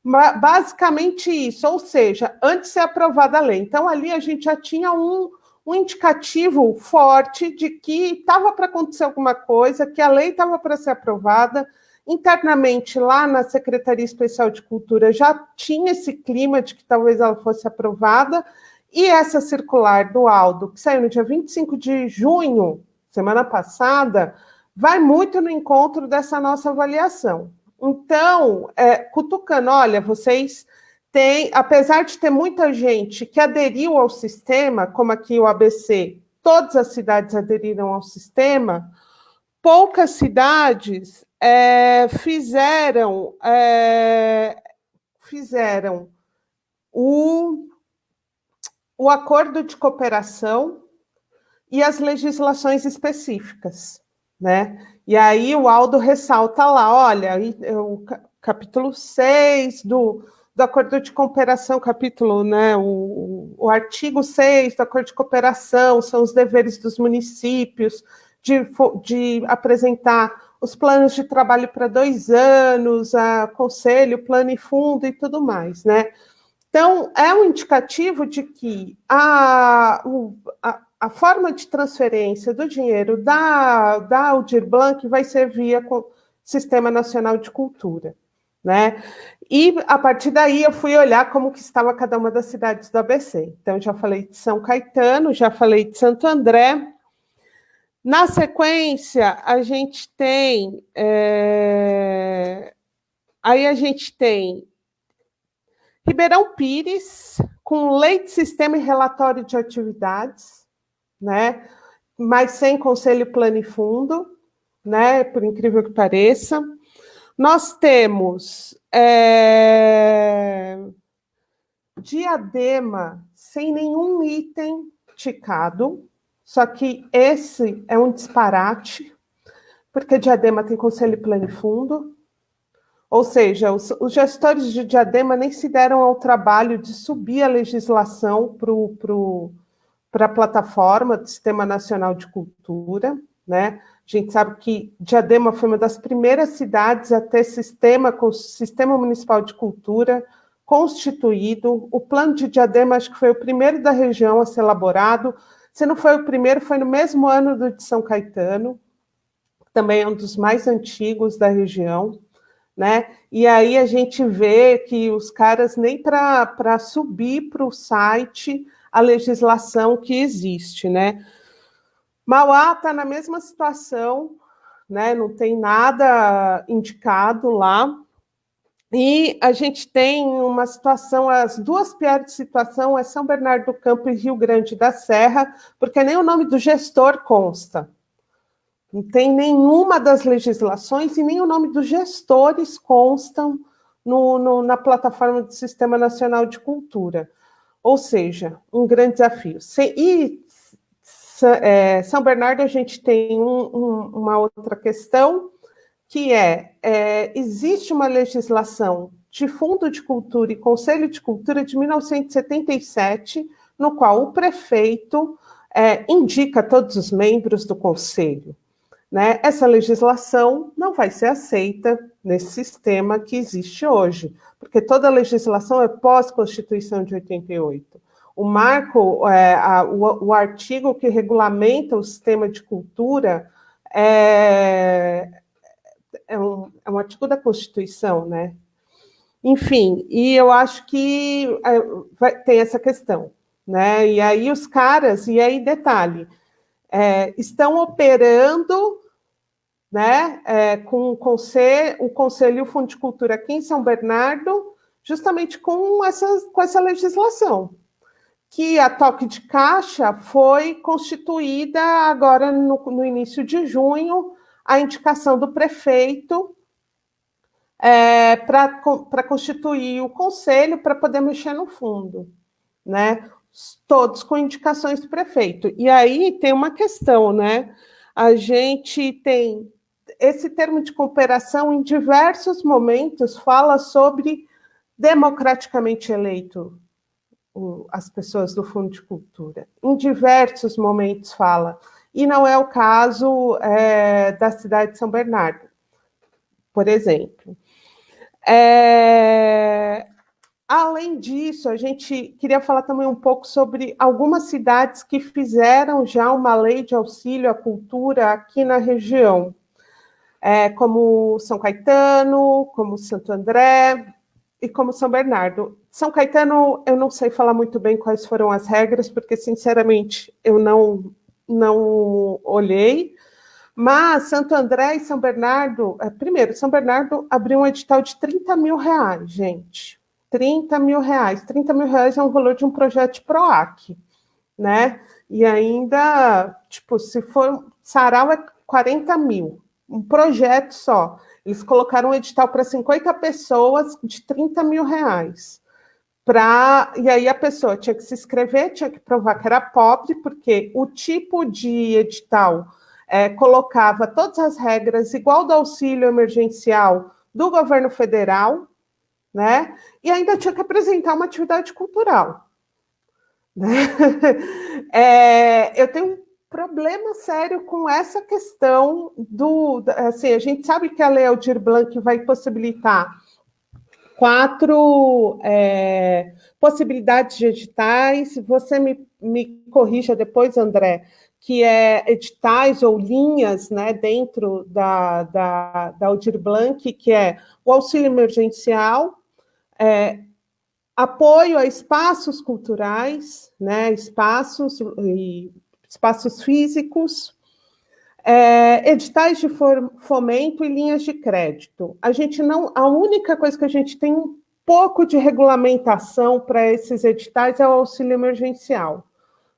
Basicamente isso, ou seja, antes de ser aprovada a lei. Então, ali a gente já tinha um indicativo forte de que estava para acontecer alguma coisa, que a lei estava para ser aprovada. Internamente, lá na Secretaria Especial de Cultura, já tinha esse clima de que talvez ela fosse aprovada, e essa circular do Aldo, que saiu no dia 25 de junho, semana passada, vai muito no encontro dessa nossa avaliação. Então, cutucando, olha, vocês têm, apesar de ter muita gente que aderiu ao sistema, como aqui o ABC, todas as cidades aderiram ao sistema, poucas cidades fizeram o acordo de cooperação e as legislações específicas, né? E aí o Aldo ressalta lá, olha, o capítulo 6 do Acordo de Cooperação, capítulo, né, o artigo 6 do Acordo de Cooperação, são os deveres dos municípios de apresentar os planos de trabalho para 2 anos, a conselho, plano e fundo e tudo mais, né? Então, é um indicativo de que a forma de transferência do dinheiro da Aldir Blanc vai ser via Sistema Nacional de Cultura, né? E, a partir daí, eu fui olhar como que estava cada uma das cidades do ABC. Então, já falei de São Caetano, já falei de Santo André. Na sequência, a gente tem... Aí a gente tem Ribeirão Pires, com lei de sistema e relatório de atividades, né? Mas sem conselho, plano e fundo, né? Por incrível que pareça. Nós temos Diadema sem nenhum item ticado, só que esse é um disparate, porque Diadema tem conselho plano e fundo, ou seja, os gestores de Diadema nem se deram ao trabalho de subir a legislação para a plataforma do Sistema Nacional de Cultura, né? A gente sabe que Diadema foi uma das primeiras cidades a ter sistema municipal de cultura constituído. O plano de Diadema, acho que foi o primeiro da região a ser elaborado. Se não foi o primeiro, foi no mesmo ano do de São Caetano, que também é um dos mais antigos da região, né? E aí a gente vê que os caras nem para subir para o site a legislação que existe, né? Mauá está na mesma situação, né? Não tem nada indicado lá. E a gente tem uma situação, as duas piores situações é São Bernardo do Campo e Rio Grande da Serra, porque nem o nome do gestor consta. Não tem nenhuma das legislações e nem o nome dos gestores constam na plataforma do Sistema Nacional de Cultura. Ou seja, um grande desafio. São Bernardo, a gente tem uma outra questão, que existe uma legislação de Fundo de Cultura e Conselho de Cultura de 1977, no qual o prefeito indica todos os membros do conselho, né? Essa legislação não vai ser aceita nesse sistema que existe hoje, porque toda a legislação é pós-Constituição de 88. O marco, o artigo que regulamenta o sistema de cultura é um artigo da Constituição, né? Enfim, e eu acho que tem essa questão, né? E aí os caras, e aí detalhe, estão operando, né, com o Conselho e o Fundo de Cultura aqui em São Bernardo, justamente com essa legislação, que a toque de caixa foi constituída agora no início de junho, a indicação do prefeito para constituir o conselho para poder mexer no fundo, né? Todos com indicações do prefeito. E aí tem uma questão, né? A gente tem esse termo de cooperação em diversos momentos fala sobre democraticamente eleito as pessoas do Fundo de Cultura. Em diversos momentos fala. E não é o caso da cidade de São Bernardo, por exemplo. Além disso, a gente queria falar também um pouco sobre algumas cidades que fizeram já uma lei de auxílio à cultura aqui na região, como São Caetano, como Santo André e como São Bernardo. São Caetano, eu não sei falar muito bem quais foram as regras, porque, sinceramente, eu não olhei, mas Santo André e São Bernardo, primeiro, São Bernardo abriu um edital de R$30 mil, gente, R$30 mil, R$30 mil é um valor de um projeto de PROAC, né, e ainda, tipo, se for sarau é 40 mil, um projeto só, eles colocaram um edital para 50 pessoas de R$30 mil, e aí a pessoa tinha que se inscrever, tinha que provar que era pobre, porque o tipo de edital colocava todas as regras, igual do auxílio emergencial do governo federal, né? E ainda tinha que apresentar uma atividade cultural, né? Eu tenho um problema sério com essa questão assim, a gente sabe que a Lei Aldir Blanc vai possibilitar 4 possibilidades de editais, você me corrija depois, André, que editais ou linhas, né, dentro da Aldir Blanc, que é o auxílio emergencial, apoio a espaços culturais, né, espaços físicos, editais de fomento e linhas de crédito. A única coisa que a gente tem um pouco de regulamentação para esses editais é o auxílio emergencial.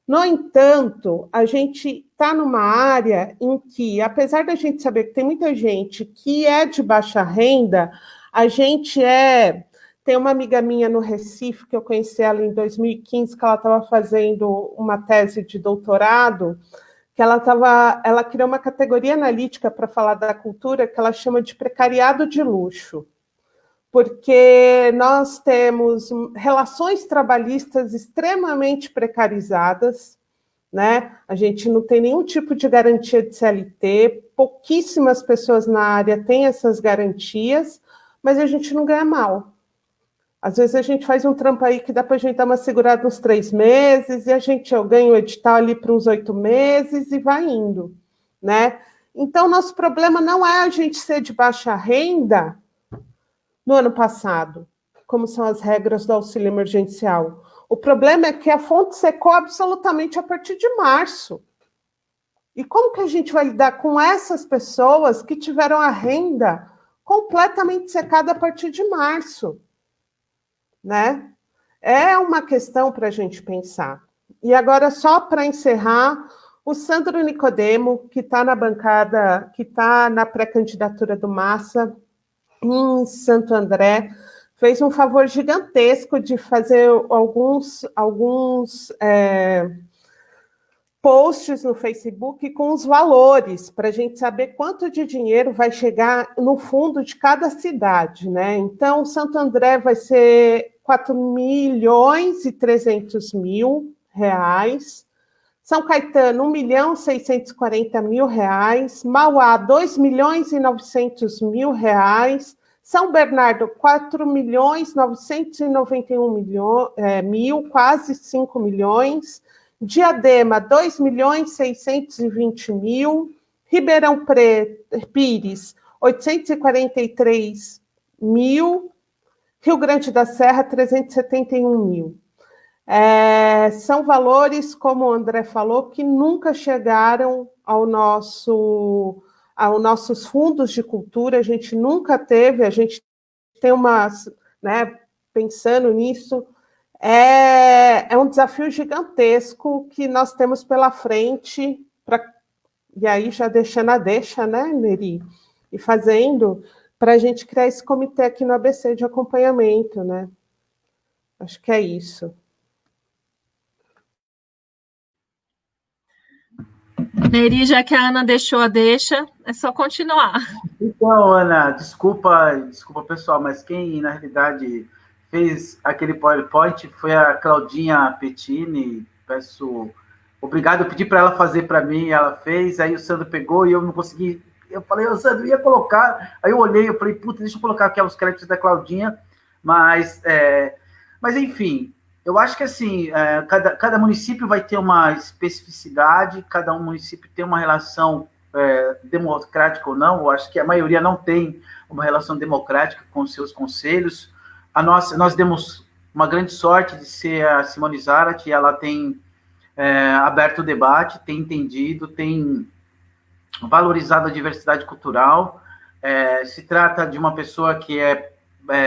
No entanto, a gente está numa área em que, apesar da gente saber que tem muita gente que é de baixa renda, a gente Tem uma amiga minha no Recife, que eu conheci ela em 2015, que ela estava fazendo uma tese de doutorado, que ela criou uma categoria analítica para falar da cultura, que ela chama de precariado de luxo, porque nós temos relações trabalhistas extremamente precarizadas, né? A gente não tem nenhum tipo de garantia de CLT, pouquíssimas pessoas na área têm essas garantias, mas a gente não ganha mal. Às vezes a gente faz um trampo aí que dá para a gente dar uma segurada uns 3 meses, e eu ganho o edital ali para uns 8 meses e vai indo, né? Então, nosso problema não é a gente ser de baixa renda no ano passado, como são as regras do auxílio emergencial. O problema é que a fonte secou absolutamente a partir de março. E como que a gente vai lidar com essas pessoas que tiveram a renda completamente secada a partir de março? Né? É uma questão para a gente pensar. E agora, só para encerrar, o Sandro Nicodemo, que está na bancada, que está na pré-candidatura do Massa, em Santo André, fez um favor gigantesco de fazer alguns posts no Facebook com os valores, para a gente saber quanto de dinheiro vai chegar no fundo de cada cidade, né? Então, Santo André vai ser 4.300.000 reais, São Caetano, 1.640.000 reais, Mauá, 2.900.000 reais, São Bernardo, 4.991.000, quase 5 milhões, Diadema, 2.620.000, Ribeirão Pires, 843.000, Rio Grande da Serra, 371.000. São valores, como o André falou, que nunca chegaram aos nossos fundos de cultura, a gente nunca teve, a gente tem né, pensando nisso, é um desafio gigantesco que nós temos pela frente, e aí já deixando a deixa, né, Neri? E fazendo, para a gente criar esse comitê aqui no ABC de acompanhamento, né? Acho que é isso. Neri, já que a Ana deixou a deixa, é só continuar. Então, Ana, desculpa, pessoal, mas quem, na realidade, fez aquele PowerPoint foi a Claudinha Pettini. Obrigado, eu pedi para ela fazer para mim, ela fez, aí o Sandro pegou e eu não consegui. Eu falei, o Sandro ia colocar, aí eu olhei, eu falei, puta, deixa eu colocar aqui os créditos da Claudinha, mas enfim, eu acho que assim, cada município vai ter uma especificidade, cada município tem uma relação democrática ou não. Eu acho que a maioria não tem uma relação democrática com os seus conselhos. Nós demos uma grande sorte de ser a Simone Zarat, e ela tem aberto o debate, tem entendido, tem valorizado a diversidade cultural. Se trata de uma pessoa que é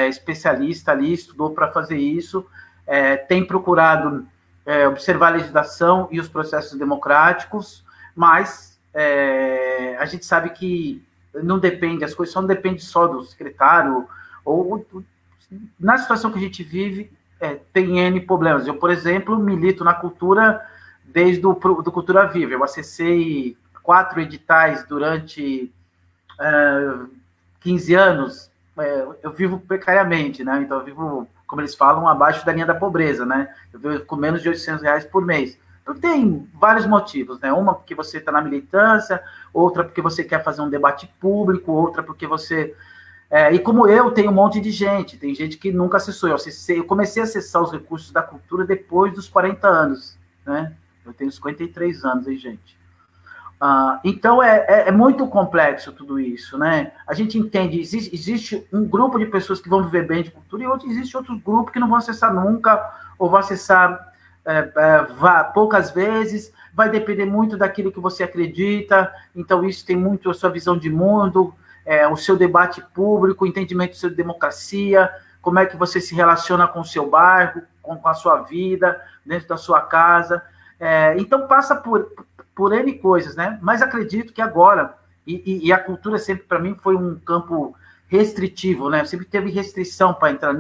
especialista ali, estudou para fazer isso, tem procurado observar a legislação e os processos democráticos, mas a gente sabe que não depende, as coisas não dependem só do secretário, ou na situação que a gente vive, tem N problemas. Eu, por exemplo, milito na cultura desde do Cultura Viva. Eu acessei 4 editais durante 15 anos. Eu vivo precariamente, né? Então eu vivo, como eles falam, abaixo da linha da pobreza, né? Eu vivo com menos de R$800 por mês. Então tem vários motivos, né? Uma porque você está na militância, outra porque você quer fazer um debate público, outra porque você... e como eu, tem um monte de gente, tem gente que nunca acessou. Eu comecei a acessar os recursos da cultura depois dos 40 anos, né? Eu tenho 53 anos, hein, gente? Então, é muito complexo tudo isso, né? A gente entende, existe um grupo de pessoas que vão viver bem de cultura e existe outro grupo que não vão acessar nunca, ou vão acessar poucas vezes, vai depender muito daquilo que você acredita. Então, isso tem muito a sua visão de mundo, o seu debate público, o entendimento da sua democracia, como é que você se relaciona com o seu bairro, com a sua vida, dentro da sua casa. Então, passa por N coisas, né? Mas acredito que agora, e a cultura sempre, para mim, foi um campo restritivo, né? Sempre teve restrição para entrar.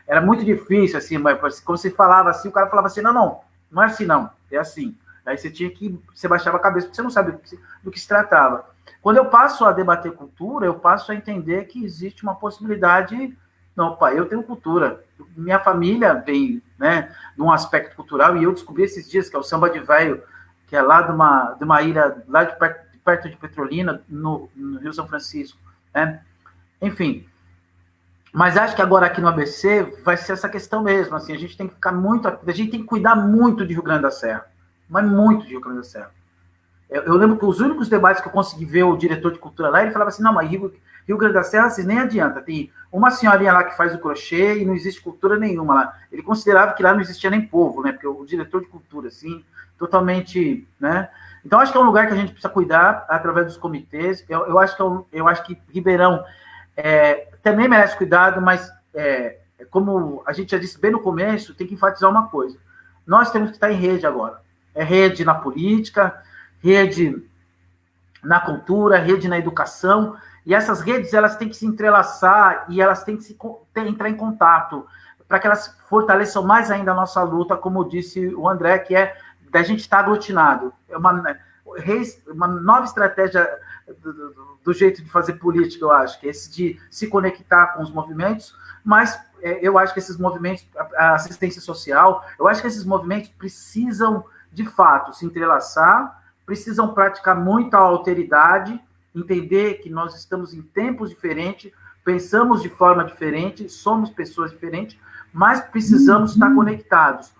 era muito difícil, assim, mas quando você falava assim, o cara falava assim, não é assim não, é assim. Aí você baixava a cabeça, porque você não sabe do que se tratava. Quando eu passo a debater cultura, eu passo a entender que existe uma possibilidade. Não, pai, eu tenho cultura. Minha família vem, né, de um aspecto cultural, e eu descobri esses dias que é o samba de velho, que é lá de uma ilha, lá de perto de Petrolina, no Rio São Francisco, né? Enfim. Mas acho que agora aqui no ABC vai ser essa questão mesmo, assim, a gente tem que cuidar muito de Rio Grande da Serra, mas muito de Rio Grande da Serra. Eu lembro que os únicos debates que eu consegui ver o diretor de cultura lá, ele falava assim, não, mas Rio Grande da Serra, assim, nem adianta, tem uma senhorinha lá que faz o crochê e não existe cultura nenhuma lá. Ele considerava que lá não existia nem povo, né, porque o diretor de cultura, assim, totalmente, né. Então, acho que é um lugar que a gente precisa cuidar através dos comitês. Eu acho que Ribeirão também merece cuidado, mas como a gente já disse bem no começo, tem que enfatizar uma coisa. Nós temos que estar em rede agora. É rede na política, rede na cultura, rede na educação, e essas redes elas têm que se entrelaçar e elas têm que entrar em contato para que elas fortaleçam mais ainda a nossa luta, como disse o André, que é da gente estar aglutinado. É uma nova estratégia do jeito de fazer política, eu acho, que é esse de se conectar com os movimentos, mas eu acho que esses movimentos, a assistência social, eu acho que esses movimentos precisam, de fato, se entrelaçar, precisam praticar muita alteridade, entender que nós estamos em tempos diferentes, pensamos de forma diferente, somos pessoas diferentes, mas precisamos estar conectados.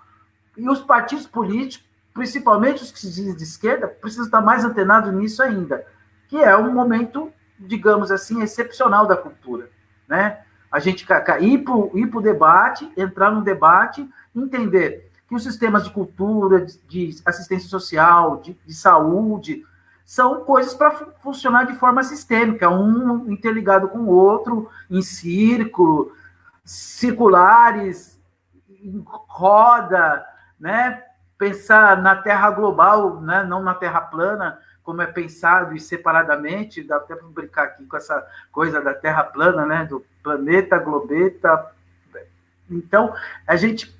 E os partidos políticos, principalmente os que se dizem de esquerda, precisam estar mais antenados nisso ainda, que é um momento, digamos assim, excepcional da cultura, né? A gente ir para o debate, entrar no debate, entender que os sistemas de cultura, de assistência social, de saúde, são coisas para funcionar de forma sistêmica, um interligado com o outro, em círculo, circulares, em roda, né? Pensar na Terra global, né? Não na Terra plana, como é pensado e separadamente, dá até para brincar aqui com essa coisa da Terra plana, né? Do planeta, globeta. Então, a gente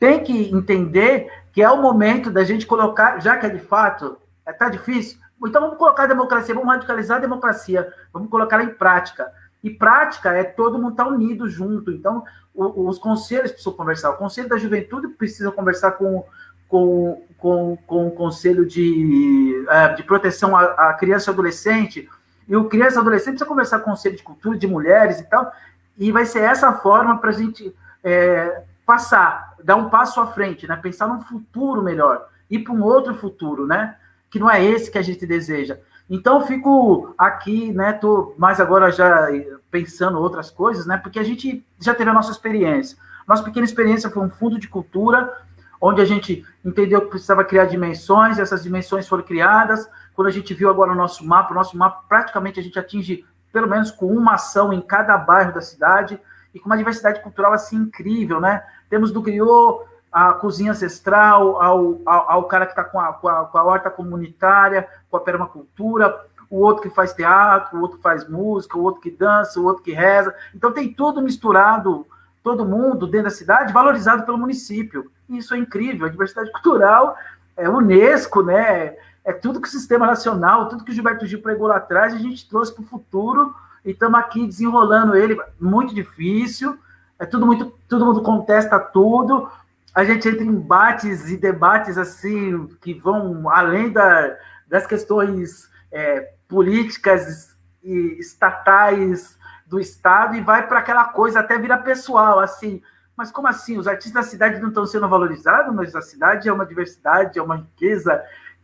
tem que entender que é o momento da gente colocar, já que é de fato, está difícil, então vamos colocar a democracia, vamos radicalizar a democracia, vamos colocar ela em prática. E prática é todo mundo estar unido junto. Então, os conselhos precisam conversar. O Conselho da Juventude precisa conversar com o Conselho de Proteção à Criança e Adolescente, e o Criança e Adolescente precisa conversar com o Conselho de Cultura, de Mulheres e tal, e vai ser essa forma para a gente dar um passo à frente, né? Pensar num futuro melhor, ir para um outro futuro, né? Que não é esse que a gente deseja. Então, eu fico aqui, né? Estou mais agora já pensando outras coisas, né? Porque a gente já teve a nossa experiência. Nossa pequena experiência foi um fundo de cultura, onde a gente entendeu que precisava criar dimensões, essas dimensões foram criadas. Quando a gente viu agora o nosso mapa praticamente a gente atinge pelo menos com uma ação em cada bairro da cidade, e com uma diversidade cultural assim incrível, né? Temos do griot, a cozinha ancestral, ao cara que está com a horta comunitária, com a permacultura, o outro que faz teatro, o outro que faz música, o outro que dança, o outro que reza. Então tem tudo misturado, todo mundo dentro da cidade, valorizado pelo município. E isso é incrível, a diversidade cultural é Unesco, né? É tudo que o Sistema Nacional, tudo que o Gilberto Gil pregou lá atrás, a gente trouxe para o futuro e estamos aqui desenrolando ele. Muito difícil, todo mundo contesta tudo, a gente entra em embates e debates assim que vão além das questões políticas e estatais do Estado, e vai para aquela coisa, até vira pessoal, assim. Mas como assim? Os artistas da cidade não estão sendo valorizados? Mas a cidade é uma diversidade, é uma riqueza,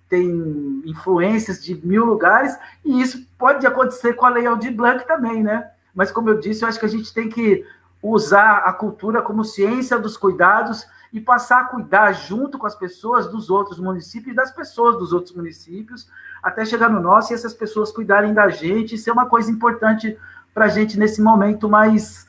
tem influências de 1000 lugares, e isso pode acontecer com a Lei Aldir Blanc também, né? Mas, como eu disse, eu acho que a gente tem que usar a cultura como ciência dos cuidados e passar a cuidar junto com as pessoas dos outros municípios e das pessoas dos outros municípios, até chegar no nosso e essas pessoas cuidarem da gente. Isso é uma coisa importante para a gente nesse momento mais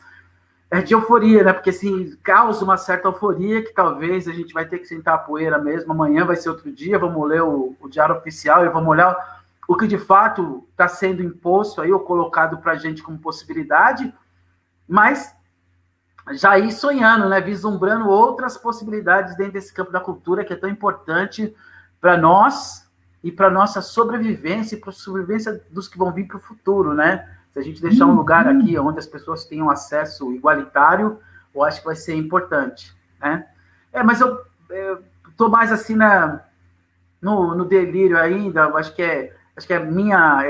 de euforia, né? Porque assim, causa uma certa euforia que talvez a gente vai ter que sentar a poeira mesmo. Amanhã vai ser outro dia, vamos ler o Diário Oficial e vamos olhar o que de fato está sendo imposto aí ou colocado para a gente como possibilidade, mas já ir sonhando, né? Vislumbrando outras possibilidades dentro desse campo da cultura que é tão importante para nós e para nossa sobrevivência e para a sobrevivência dos que vão vir para o futuro, né? Se a gente deixar um lugar aqui onde as pessoas tenham acesso igualitário, eu acho que vai ser importante, né? Mas eu tô mais assim no delírio ainda. Eu acho que é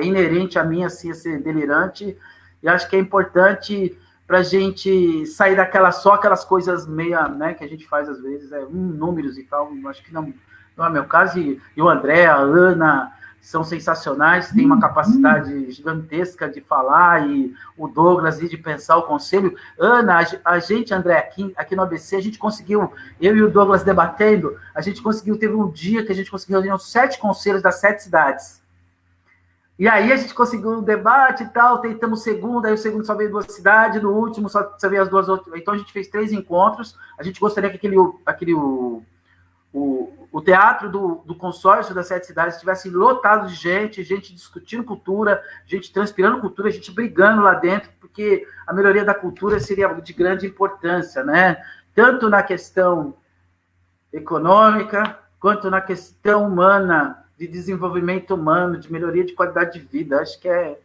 inerente a mim assim, a ser delirante, e acho que é importante para a gente sair só aquelas coisas meia, né, que a gente faz às vezes, números e tal. Eu acho que não é meu caso. E o André, a Ana são sensacionais, têm uma capacidade gigantesca de falar, e o Douglas e de pensar o conselho. Ana, a gente, André, aqui no ABC, a gente conseguiu, eu e o Douglas debatendo, teve um dia que a gente conseguiu reunir os 7 conselhos das 7 cidades. E aí a gente conseguiu um debate e tal, tentamos o segundo, aí o segundo só veio 2 cidades, no último só veio as 2 outras. Então a gente fez 3 encontros. A gente gostaria que o teatro do consórcio das 7 cidades estivesse lotado de gente discutindo cultura, gente transpirando cultura, gente brigando lá dentro, porque a melhoria da cultura seria de grande importância, né? Tanto na questão econômica, quanto na questão humana, de desenvolvimento humano, de melhoria de qualidade de vida. Acho que é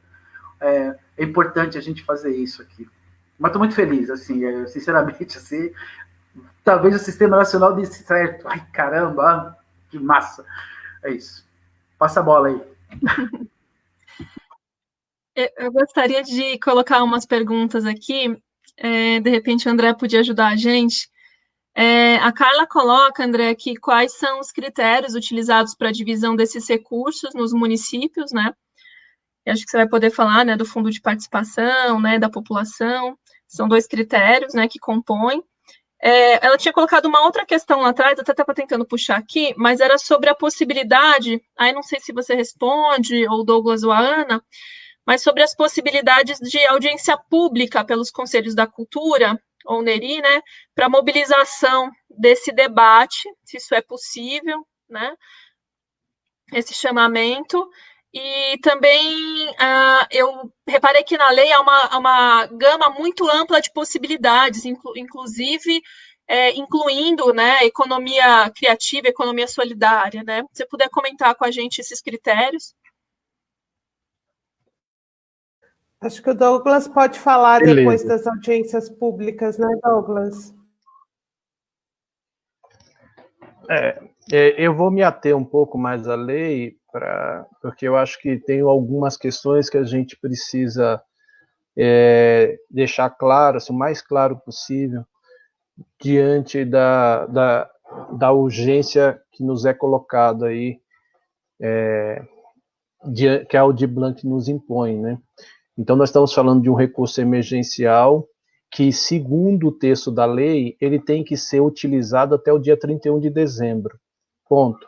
importante a gente fazer isso aqui. Mas estou muito feliz, assim, sinceramente, assim, talvez o Sistema Nacional dê certo. Ai, caramba, que massa. É isso. Passa a bola aí. Eu gostaria de colocar umas perguntas aqui. De repente, o André podia ajudar a gente. A Carla coloca, André, aqui quais são os critérios utilizados para a divisão desses recursos nos municípios, né? Eu acho que você vai poder falar, né, do fundo de participação, né, da população. São 2 critérios, né, que compõem. Ela tinha colocado uma outra questão lá atrás, até estava tentando puxar aqui, mas era sobre a possibilidade, aí não sei se você responde, ou Douglas ou a Ana, mas sobre as possibilidades de audiência pública pelos Conselhos da Cultura, ou NERI, né, para mobilização desse debate, se isso é possível, né, esse chamamento. E também eu reparei que na lei há uma gama muito ampla de possibilidades, inclusive incluindo, né, economia criativa, economia solidária, né? Se você puder comentar com a gente esses critérios. Acho que o Douglas pode falar Beleza. Depois das audiências públicas, né, Douglas? Eu vou me ater um pouco mais à lei, porque eu acho que tem algumas questões que a gente precisa deixar claro, assim, o mais claro possível, diante da urgência que nos é colocada aí, que a Aldir Blanc nos impõe, né? Então, nós estamos falando de um recurso emergencial que, segundo o texto da lei, ele tem que ser utilizado até o dia 31 de dezembro. Ponto.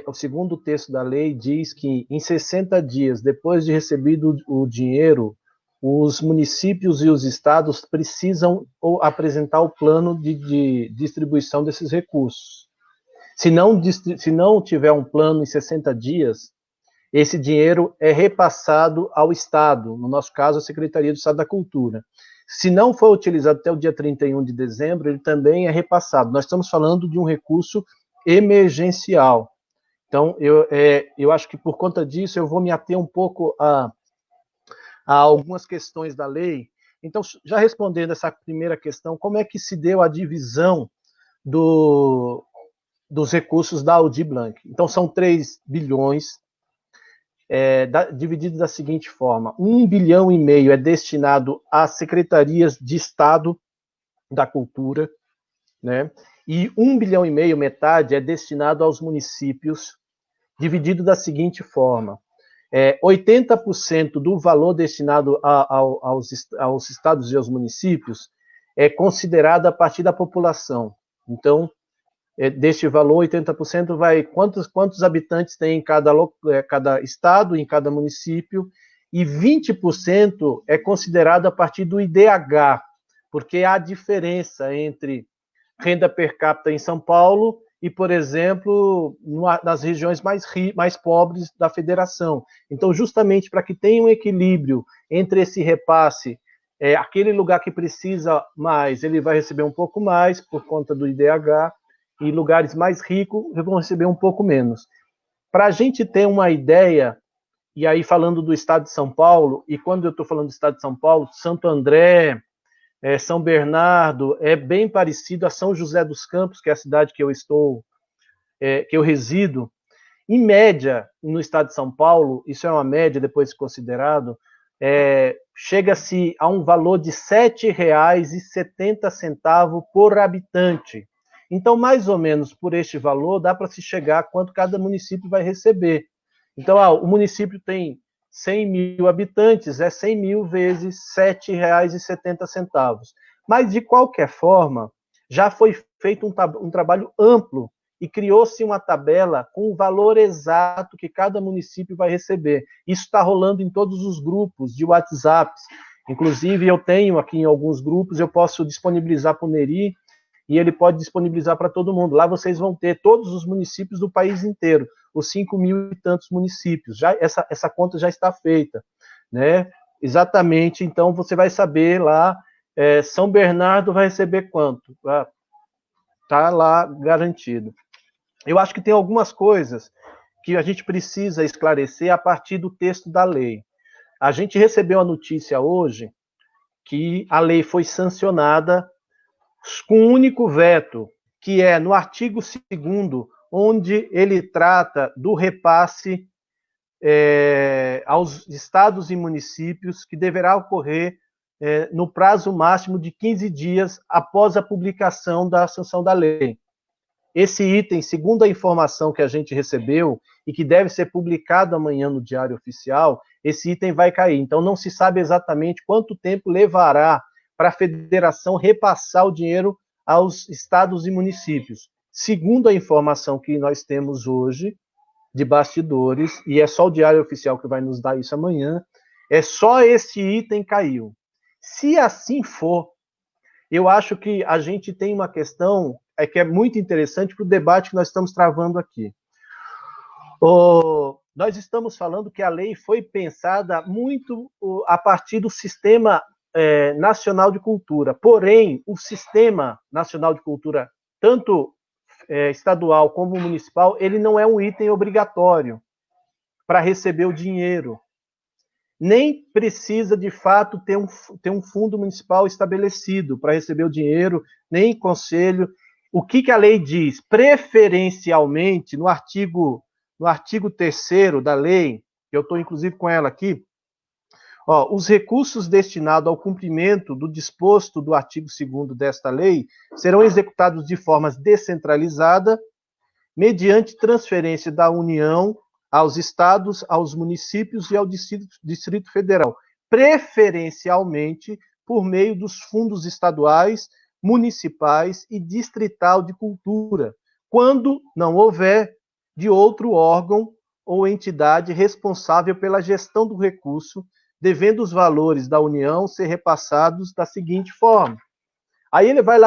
O segundo texto da lei diz que, em 60 dias depois de recebido o dinheiro, os municípios e os estados precisam apresentar o plano de distribuição desses recursos. Se não tiver um plano em 60 dias, esse dinheiro é repassado ao Estado, no nosso caso, a Secretaria do Estado da Cultura. Se não for utilizado até o dia 31 de dezembro, ele também é repassado. Nós estamos falando de um recurso emergencial. Então, eu acho que por conta disso, eu vou me ater um pouco a algumas questões da lei. Então, já respondendo essa primeira questão, como é que se deu a divisão dos recursos da Aldir Blanc? Então, são 3 bilhões, dividido da seguinte forma: 1,5 bilhão é destinado às secretarias de Estado da Cultura, né? E 1,5 bilhão, metade, é destinado aos municípios, dividido da seguinte forma: 80% do valor destinado aos estados e aos municípios é considerado a partir da população. Então, deste valor, 80% vai quantos habitantes tem em cada estado, em cada município, e 20% é considerado a partir do IDH, porque há diferença entre renda per capita em São Paulo e, por exemplo, nas regiões mais pobres da federação. Então, justamente para que tenha um equilíbrio entre esse repasse aquele lugar que precisa mais, ele vai receber um pouco mais por conta do IDH, e lugares mais ricos vão receber um pouco menos. Para a gente ter uma ideia, e aí falando do estado de São Paulo, e quando eu estou falando do estado de São Paulo, Santo André, São Bernardo, é bem parecido a São José dos Campos, que é a cidade que eu resido. Em média, no estado de São Paulo, isso é uma média, depois de considerado, chega-se a um valor de R$ 7,70 por habitante. Então, mais ou menos por este valor, dá para se chegar a quanto cada município vai receber. Então, o município tem 100 mil habitantes, 100 mil vezes R$ 7,70. Mas, de qualquer forma, já foi feito um trabalho amplo e criou-se uma tabela com o valor exato que cada município vai receber. Isso está rolando em todos os grupos de WhatsApp. Inclusive, eu tenho aqui em alguns grupos, eu posso disponibilizar para o Neri, e ele pode disponibilizar para todo mundo. Lá vocês vão ter todos os municípios do país inteiro, os 5 mil e tantos municípios. Já, essa conta já está feita, né? Exatamente, então você vai saber lá, São Bernardo vai receber quanto? Está lá garantido. Eu acho que tem algumas coisas que a gente precisa esclarecer a partir do texto da lei. A gente recebeu a notícia hoje que a lei foi sancionada com um único veto, que é no artigo 2º, onde ele trata do repasse aos estados e municípios, que deverá ocorrer no prazo máximo de 15 dias após a publicação da sanção da lei. Esse item, segundo a informação que a gente recebeu, e que deve ser publicado amanhã no Diário Oficial, esse item vai cair. Então, não se sabe exatamente quanto tempo levará para a federação repassar o dinheiro aos estados e municípios. Segundo a informação que nós temos hoje, de bastidores, e é só o Diário Oficial que vai nos dar isso amanhã, só esse item caiu. Se assim for, eu acho que a gente tem uma questão que é muito interessante para o debate que nós estamos travando aqui. Nós estamos falando que a lei foi pensada muito a partir do Sistema Nacional de Cultura. Porém, o Sistema Nacional de Cultura, tanto estadual como municipal, ele não é um item obrigatório para receber o dinheiro. Nem precisa, de fato, ter um fundo municipal estabelecido para receber o dinheiro, nem conselho. O que a lei diz? Preferencialmente, no artigo 3º da lei, que eu estou inclusive com ela aqui, os recursos destinados ao cumprimento do disposto do artigo 2º desta lei serão executados de forma descentralizada, mediante transferência da União aos estados, aos municípios e ao Distrito Federal, preferencialmente por meio dos fundos estaduais, municipais e distrital de cultura, quando não houver de outro órgão ou entidade responsável pela gestão do recurso, devendo os valores da União ser repassados da seguinte forma. Aí ele vai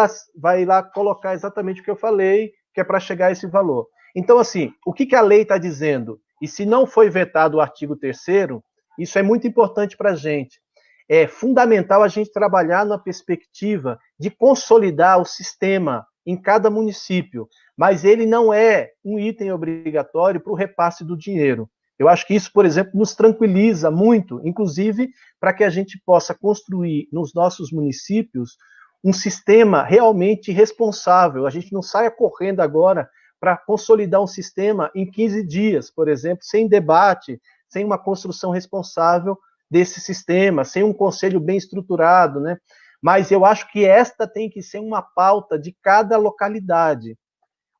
lá colocar exatamente o que eu falei, que é para chegar a esse valor. Então, assim, o que a lei está dizendo? E se não foi vetado o artigo 3º, isso é muito importante para a gente. É fundamental a gente trabalhar na perspectiva de consolidar o sistema em cada município, mas ele não é um item obrigatório para o repasse do dinheiro. Eu acho que isso, por exemplo, nos tranquiliza muito, inclusive para que a gente possa construir nos nossos municípios um sistema realmente responsável. A gente não saia correndo agora para consolidar um sistema em 15 dias, por exemplo, sem debate, sem uma construção responsável desse sistema, sem um conselho bem estruturado, né? Mas eu acho que esta tem que ser uma pauta de cada localidade.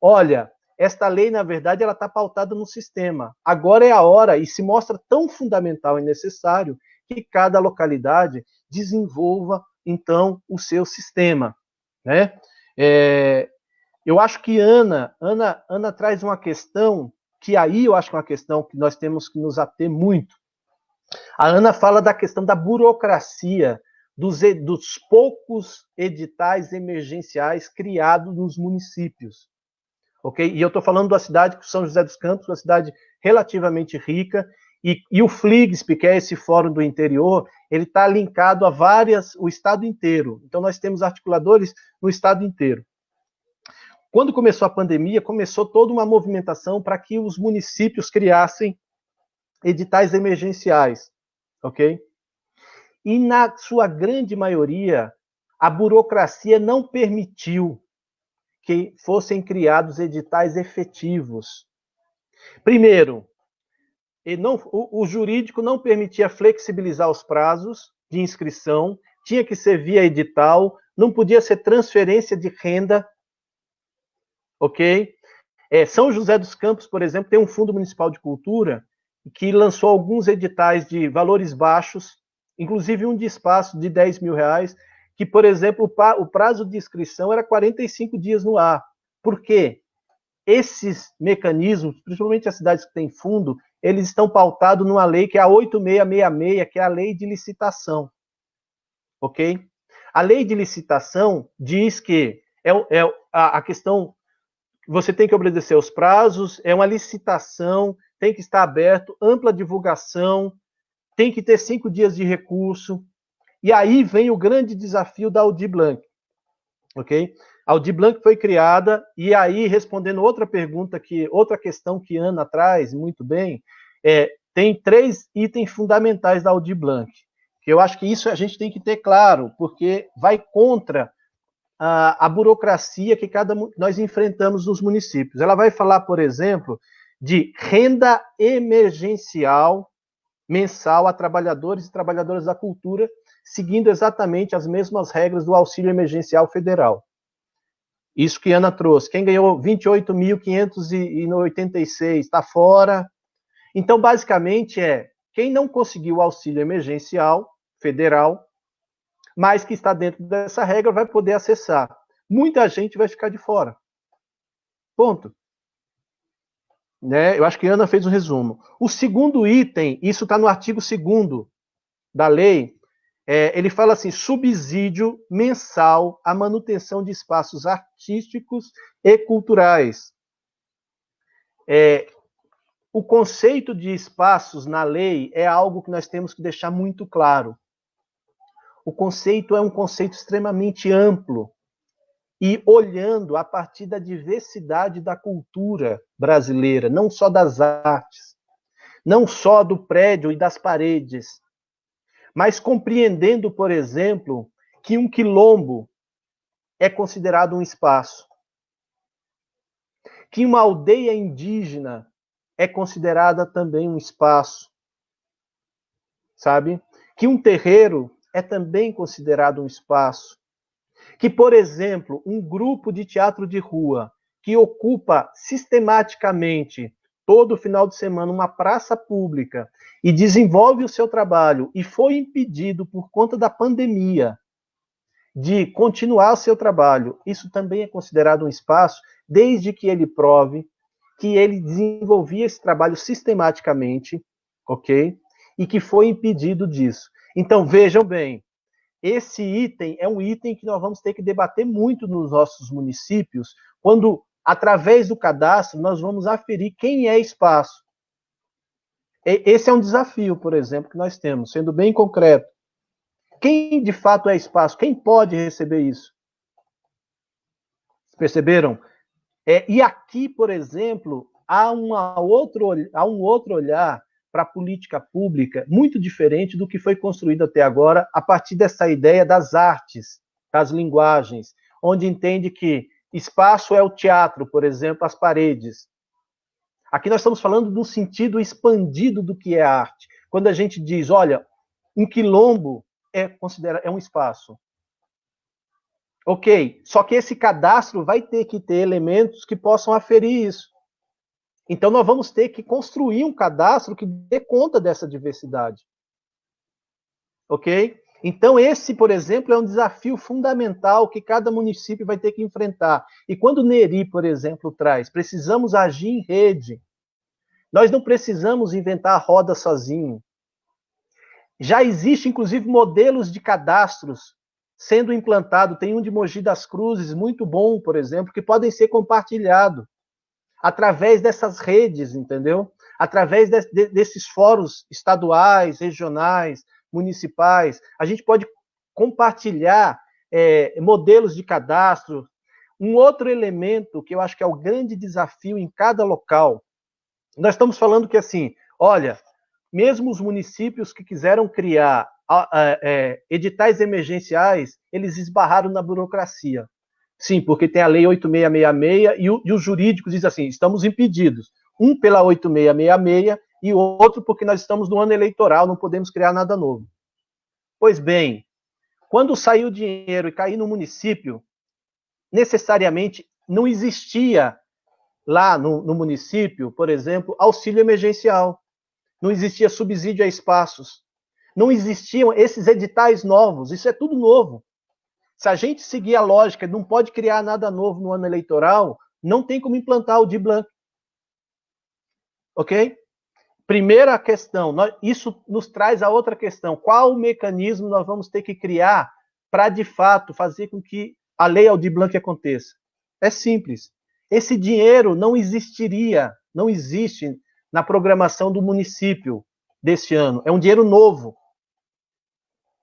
Olha, esta lei, na verdade, ela está pautada no sistema. Agora é a hora, e se mostra tão fundamental e necessário, que cada localidade desenvolva, então, o seu sistema, né? Eu acho que Ana traz uma questão, que aí eu acho que é uma questão que nós temos que nos ater muito. A Ana fala da questão da burocracia, dos poucos editais emergenciais criados nos municípios. Okay? E eu estou falando da cidade de São José dos Campos, uma cidade relativamente rica, E o FLIGSP, que é esse fórum do interior, ele está linkado a o estado inteiro. Então, nós temos articuladores no estado inteiro. Quando começou a pandemia, começou toda uma movimentação para que os municípios criassem editais emergenciais, ok? E, na sua grande maioria, a burocracia não permitiu que fossem criados editais efetivos. Primeiro, o jurídico não permitia flexibilizar os prazos de inscrição, tinha que ser via edital, não podia ser transferência de renda, ok? São José dos Campos, por exemplo, tem um Fundo Municipal de Cultura que lançou alguns editais de valores baixos, inclusive um de espaço de R$10 mil, que, por exemplo, o prazo de inscrição era 45 dias no ar. Por quê? Esses mecanismos, principalmente as cidades que têm fundo, eles estão pautados numa lei que é a 8666, que é a lei de licitação. Ok? A lei de licitação diz que a questão, você tem que obedecer aos prazos, é uma licitação, tem que estar aberto, ampla divulgação, tem que ter 5 dias de recurso. E aí vem o grande desafio da Aldir Blanc. Ok? A Aldir Blanc foi criada, e aí, respondendo outra questão que Ana traz muito bem, tem 3 itens fundamentais da Aldir Blanc, que eu acho que isso a gente tem que ter claro, porque vai contra a burocracia que nós enfrentamos nos municípios. Ela vai falar, por exemplo, de renda emergencial mensal a trabalhadores e trabalhadoras da cultura, seguindo exatamente as mesmas regras do auxílio emergencial federal. Isso que Ana trouxe. Quem ganhou 28.586 está fora. Então, basicamente, quem não conseguiu o auxílio emergencial federal, mas que está dentro dessa regra, vai poder acessar. Muita gente vai ficar de fora. Ponto. Eu acho que Ana fez um resumo. O segundo item, isso está no artigo 2º da lei, ele fala assim, subsídio mensal à manutenção de espaços artísticos e culturais. O conceito de espaços na lei é algo que nós temos que deixar muito claro. O conceito é um conceito extremamente amplo e olhando a partir da diversidade da cultura brasileira, não só das artes, não só do prédio e das paredes, mas compreendendo, por exemplo, que um quilombo é considerado um espaço, que uma aldeia indígena é considerada também um espaço, sabe? Que um terreiro é também considerado um espaço, que, por exemplo, um grupo de teatro de rua que ocupa sistematicamente todo final de semana uma praça pública e desenvolve o seu trabalho e foi impedido por conta da pandemia de continuar o seu trabalho, isso também é considerado um espaço, desde que ele prove que ele desenvolvia esse trabalho sistematicamente, ok? E que foi impedido disso. Então, vejam bem, esse item é um item que nós vamos ter que debater muito nos nossos municípios, quando, através do cadastro, nós vamos aferir quem é espaço. Esse é um desafio, por exemplo, que nós temos, sendo bem concreto. Quem, de fato, é espaço? Quem pode receber isso? Perceberam? E aqui, por exemplo, há um outro olhar para a política pública muito diferente do que foi construído até agora, a partir dessa ideia das artes, das linguagens, onde entende que espaço é o teatro, por exemplo, as paredes. Aqui nós estamos falando de um sentido expandido do que é arte. Quando a gente diz, olha, um quilombo é um espaço. Ok, só que esse cadastro vai ter que ter elementos que possam aferir isso. Então, nós vamos ter que construir um cadastro que dê conta dessa diversidade. Ok? Então, esse, por exemplo, é um desafio fundamental que cada município vai ter que enfrentar. E quando o Neri, por exemplo, traz, precisamos agir em rede. Nós não precisamos inventar a roda sozinho. Já existe, inclusive, modelos de cadastros sendo implantado. Tem um de Mogi das Cruzes, muito bom, por exemplo, que podem ser compartilhados através dessas redes, entendeu? através desses fóruns estaduais, regionais, municipais, a gente pode compartilhar modelos de cadastro. Um outro elemento que eu acho que é o grande desafio em cada local, nós estamos falando que, assim, olha, mesmo os municípios que quiseram criar editais emergenciais, eles esbarraram na burocracia. Sim, porque tem a lei 8666 e os jurídicos dizem assim, estamos impedidos. Um pela 8666 e o outro porque nós estamos no ano eleitoral, não podemos criar nada novo. Pois bem, quando saiu o dinheiro e caiu no município, necessariamente não existia lá no município, por exemplo, auxílio emergencial. Não existia subsídio a espaços. Não existiam esses editais novos. Isso é tudo novo. Se a gente seguir a lógica, não pode criar nada novo no ano eleitoral, não tem como implantar o Aldir Blanc. Ok? Primeira questão, isso nos traz a outra questão. Qual o mecanismo nós vamos ter que criar para, de fato, fazer com que a lei Aldir Blanc aconteça? É simples. Esse dinheiro não existiria, não existe na programação do município deste ano. É um dinheiro novo.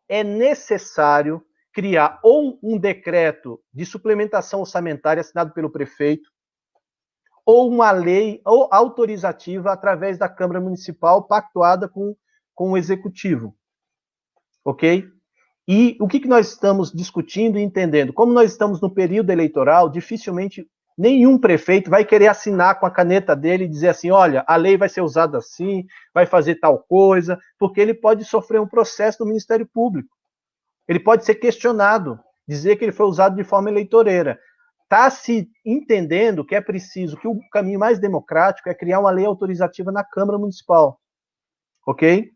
É necessário criar ou um decreto de suplementação orçamentária assinado pelo prefeito, ou uma lei ou autorizativa através da Câmara Municipal pactuada com o Executivo. Ok? E o que nós estamos discutindo e entendendo? Como nós estamos no período eleitoral, dificilmente nenhum prefeito vai querer assinar com a caneta dele e dizer assim, olha, a lei vai ser usada assim, vai fazer tal coisa, porque ele pode sofrer um processo do Ministério Público. Ele pode ser questionado, dizer que ele foi usado de forma eleitoreira. Está se entendendo que é preciso, que o caminho mais democrático é criar uma lei autorizativa na Câmara Municipal. Ok?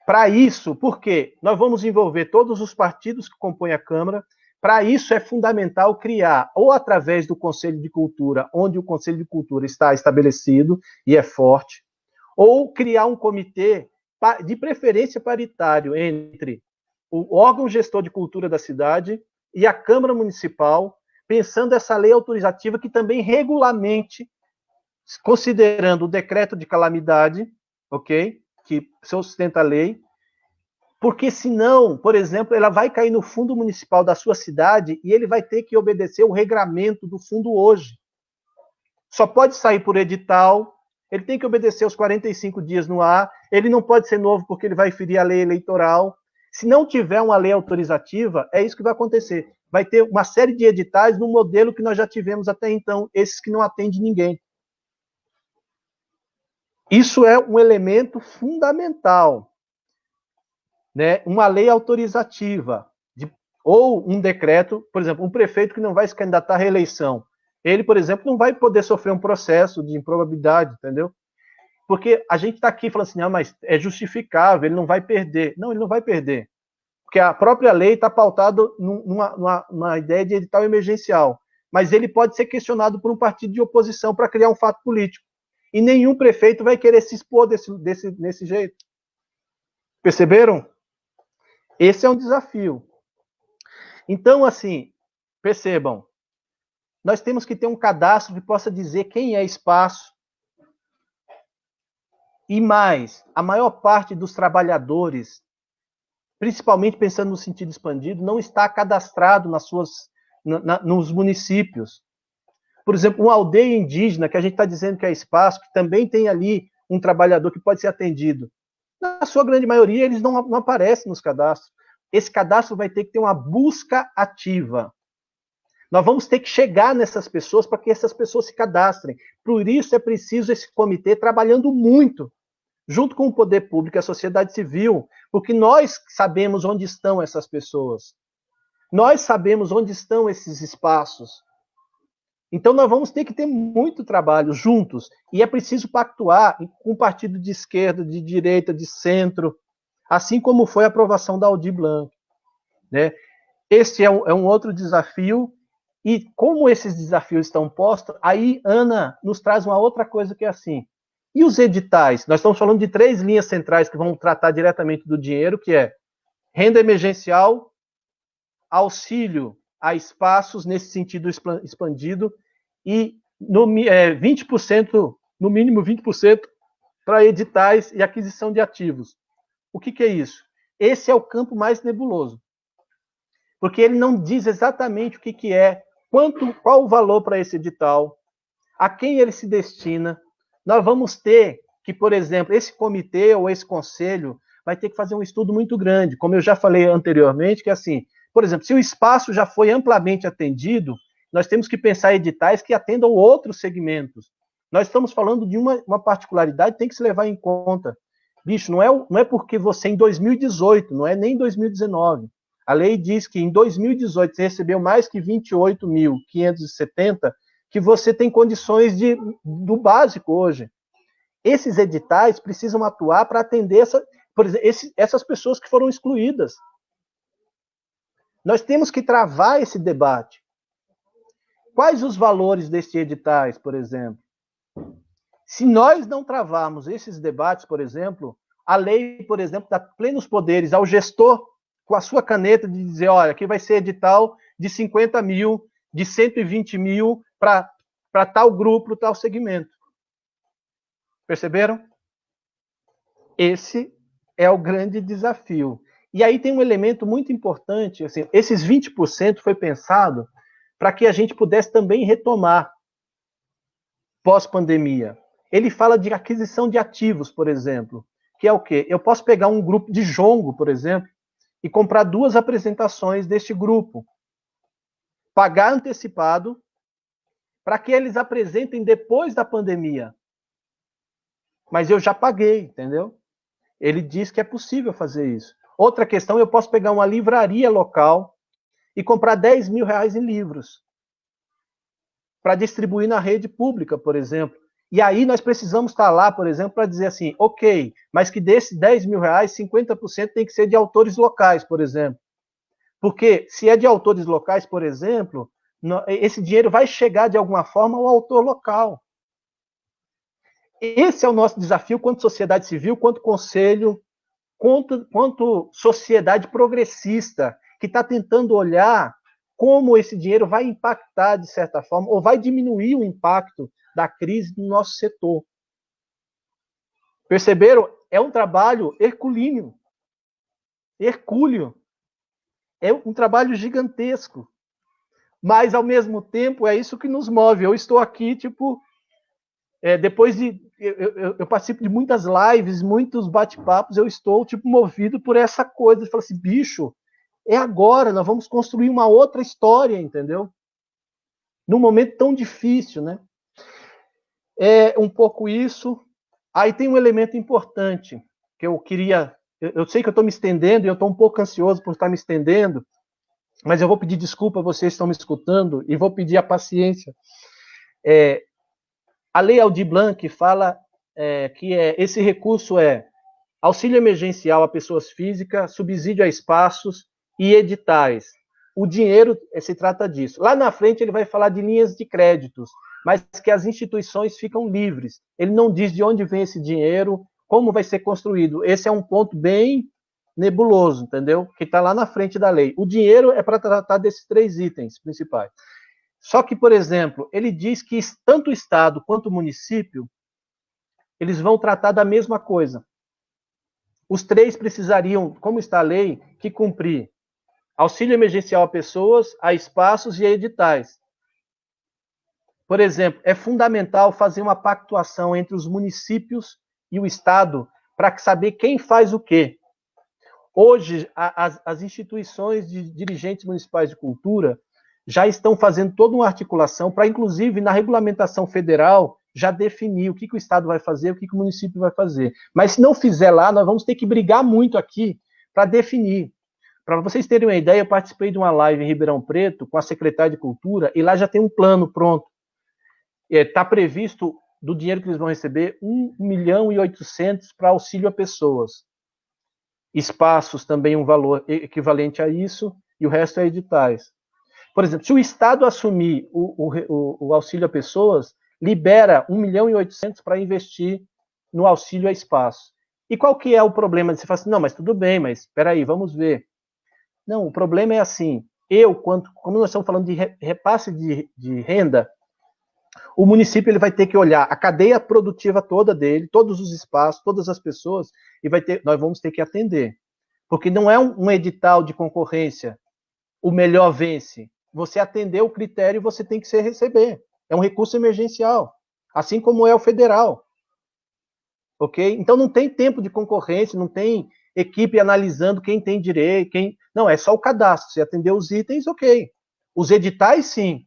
Para isso, por quê? Nós vamos envolver todos os partidos que compõem a Câmara. Para isso é fundamental criar, ou através do Conselho de Cultura, onde o Conselho de Cultura está estabelecido e é forte, ou criar um comitê, de preferência paritário, entre o órgão gestor de cultura da cidade e a Câmara Municipal, pensando essa lei autorizativa que também regulamente, considerando o decreto de calamidade, ok? Que sustenta a lei, porque senão, por exemplo, ela vai cair no fundo municipal da sua cidade e ele vai ter que obedecer o regramento do fundo hoje. Só pode sair por edital, ele tem que obedecer os 45 dias no ar, ele não pode ser novo porque ele vai ferir a lei eleitoral. Se não tiver uma lei autorizativa, é isso que vai acontecer. Vai ter uma série de editais no modelo que nós já tivemos até então, esses que não atendem ninguém. Isso é um elemento fundamental. Né? Uma lei autorizativa, ou um decreto, por exemplo, um prefeito que não vai se candidatar à reeleição, ele, por exemplo, não vai poder sofrer um processo de improbabilidade, entendeu? Porque a gente está aqui falando assim, não, mas é justificável, ele não vai perder. Não, ele não vai perder. Porque a própria lei está pautada numa ideia de edital emergencial. Mas ele pode ser questionado por um partido de oposição para criar um fato político. E nenhum prefeito vai querer se expor desse jeito. Perceberam? Esse é um desafio. Então, assim, percebam, nós temos que ter um cadastro que possa dizer quem é espaço. E mais, a maior parte dos trabalhadores, principalmente pensando no sentido expandido, não está cadastrado nos municípios. Por exemplo, uma aldeia indígena, que a gente está dizendo que é espaço, que também tem ali um trabalhador que pode ser atendido. Na sua grande maioria, eles não aparecem nos cadastros. Esse cadastro vai ter que ter uma busca ativa. Nós vamos ter que chegar nessas pessoas para que essas pessoas se cadastrem. Por isso é preciso esse comitê trabalhando muito, junto com o poder público e a sociedade civil, porque nós sabemos onde estão essas pessoas. Nós sabemos onde estão esses espaços. Então nós vamos ter que ter muito trabalho juntos, e é preciso pactuar com o partido de esquerda, de direita, de centro, assim como foi a aprovação da Aldir Blanc. Né? Este é um outro desafio. E como esses desafios estão postos, aí Ana nos traz uma outra coisa que é assim. E os editais? Nós estamos falando de 3 linhas centrais que vão tratar diretamente do dinheiro, que é renda emergencial, auxílio a espaços nesse sentido expandido e 20%, no mínimo 20% para editais e aquisição de ativos. O que é isso? Esse é o campo mais nebuloso, porque ele não diz exatamente o que é, qual o valor para esse edital, a quem ele se destina. Nós vamos ter que, por exemplo, esse comitê ou esse conselho vai ter que fazer um estudo muito grande, como eu já falei anteriormente, que assim, por exemplo, se o espaço já foi amplamente atendido, nós temos que pensar em editais que atendam outros segmentos. Nós estamos falando de uma particularidade que tem que se levar em conta. Bicho, não é porque você em 2018, não é nem em 2019. A lei diz que em 2018 você recebeu mais que 28.570, que você tem condições do básico hoje. Esses editais precisam atuar para atender por exemplo, essas pessoas que foram excluídas. Nós temos que travar esse debate. Quais os valores desses editais, por exemplo? Se nós não travarmos esses debates, por exemplo, a lei, por exemplo, dá plenos poderes ao gestor, com a sua caneta, de dizer, olha, aqui vai ser edital de 50 mil, de 120 mil, para tal grupo, tal segmento. Perceberam? Esse é o grande desafio. E aí tem um elemento muito importante, assim, esses 20% foi pensado para que a gente pudesse também retomar pós-pandemia. Ele fala de aquisição de ativos, por exemplo, que é o quê? Eu posso pegar um grupo de jongo, por exemplo, e comprar 2 apresentações deste grupo, pagar antecipado, para que eles apresentem depois da pandemia. Mas eu já paguei, entendeu? Ele diz que é possível fazer isso. Outra questão, eu posso pegar uma livraria local e comprar 10 mil reais em livros para distribuir na rede pública, por exemplo. E aí nós precisamos estar lá, por exemplo, para dizer assim, ok, mas que desses 10 mil reais, 50% tem que ser de autores locais, por exemplo. Porque se é de autores locais, por exemplo, esse dinheiro vai chegar de alguma forma ao autor local. Esse é o nosso desafio quanto sociedade civil, quanto conselho, quanto sociedade progressista, que está tentando olhar como esse dinheiro vai impactar, de certa forma, ou vai diminuir o impacto da crise no nosso setor. Perceberam? É um trabalho hercúleo. É um trabalho gigantesco. Mas, ao mesmo tempo, é isso que nos move. Eu estou aqui, depois de... Eu participo de muitas lives, muitos bate-papos, eu estou, movido por essa coisa. Eu falo assim, bicho, é agora, nós vamos construir uma outra história, entendeu? Num momento tão difícil, né? É um pouco isso. Aí tem um elemento importante que eu queria... Eu sei que eu estou me estendendo e eu estou um pouco ansioso por estar me estendendo, mas eu vou pedir desculpa a vocês que estão me escutando e vou pedir a paciência. A Lei Aldir Blanc fala que esse recurso é auxílio emergencial a pessoas físicas, subsídio a espaços e editais. O dinheiro se trata disso. Lá na frente ele vai falar de linhas de créditos, mas que as instituições ficam livres. Ele não diz de onde vem esse dinheiro, como vai ser construído. Esse é um ponto bem nebuloso, entendeu? Que está lá na frente da lei. O dinheiro é para tratar desses 3 itens principais. Só que, por exemplo, ele diz que tanto o Estado quanto o município, eles vão tratar da mesma coisa. Os 3 precisariam, como está a lei, que cumprir auxílio emergencial a pessoas, a espaços e a editais. Por exemplo, é fundamental fazer uma pactuação entre os municípios e o Estado para saber quem faz o quê. Hoje, as instituições de dirigentes municipais de cultura já estão fazendo toda uma articulação para, inclusive, na regulamentação federal, já definir o que o Estado vai fazer, o que o município vai fazer. Mas se não fizer lá, nós vamos ter que brigar muito aqui para definir. Para vocês terem uma ideia, eu participei de uma live em Ribeirão Preto com a secretária de Cultura e lá já tem um plano pronto. Está previsto, do dinheiro que eles vão receber, 1.800.000 para auxílio a pessoas. Espaços também um valor equivalente a isso, e o resto é editais. Por exemplo, se o Estado assumir o auxílio a pessoas, libera 1.800.000 para investir no auxílio a espaço. E qual que é o problema? Você fala assim, não, mas tudo bem, mas espera aí, vamos ver. Não, o problema é assim, como nós estamos falando de repasse de renda, o município ele vai ter que olhar a cadeia produtiva toda dele, todos os espaços, todas as pessoas, e nós vamos ter que atender. Porque não é um edital de concorrência, o melhor vence. Você atender o critério, você tem que receber. É um recurso emergencial, assim como é o federal. Ok? Então não tem tempo de concorrência, não tem equipe analisando quem tem direito, Não, é só o cadastro. Se atender os itens, ok. Os editais, sim.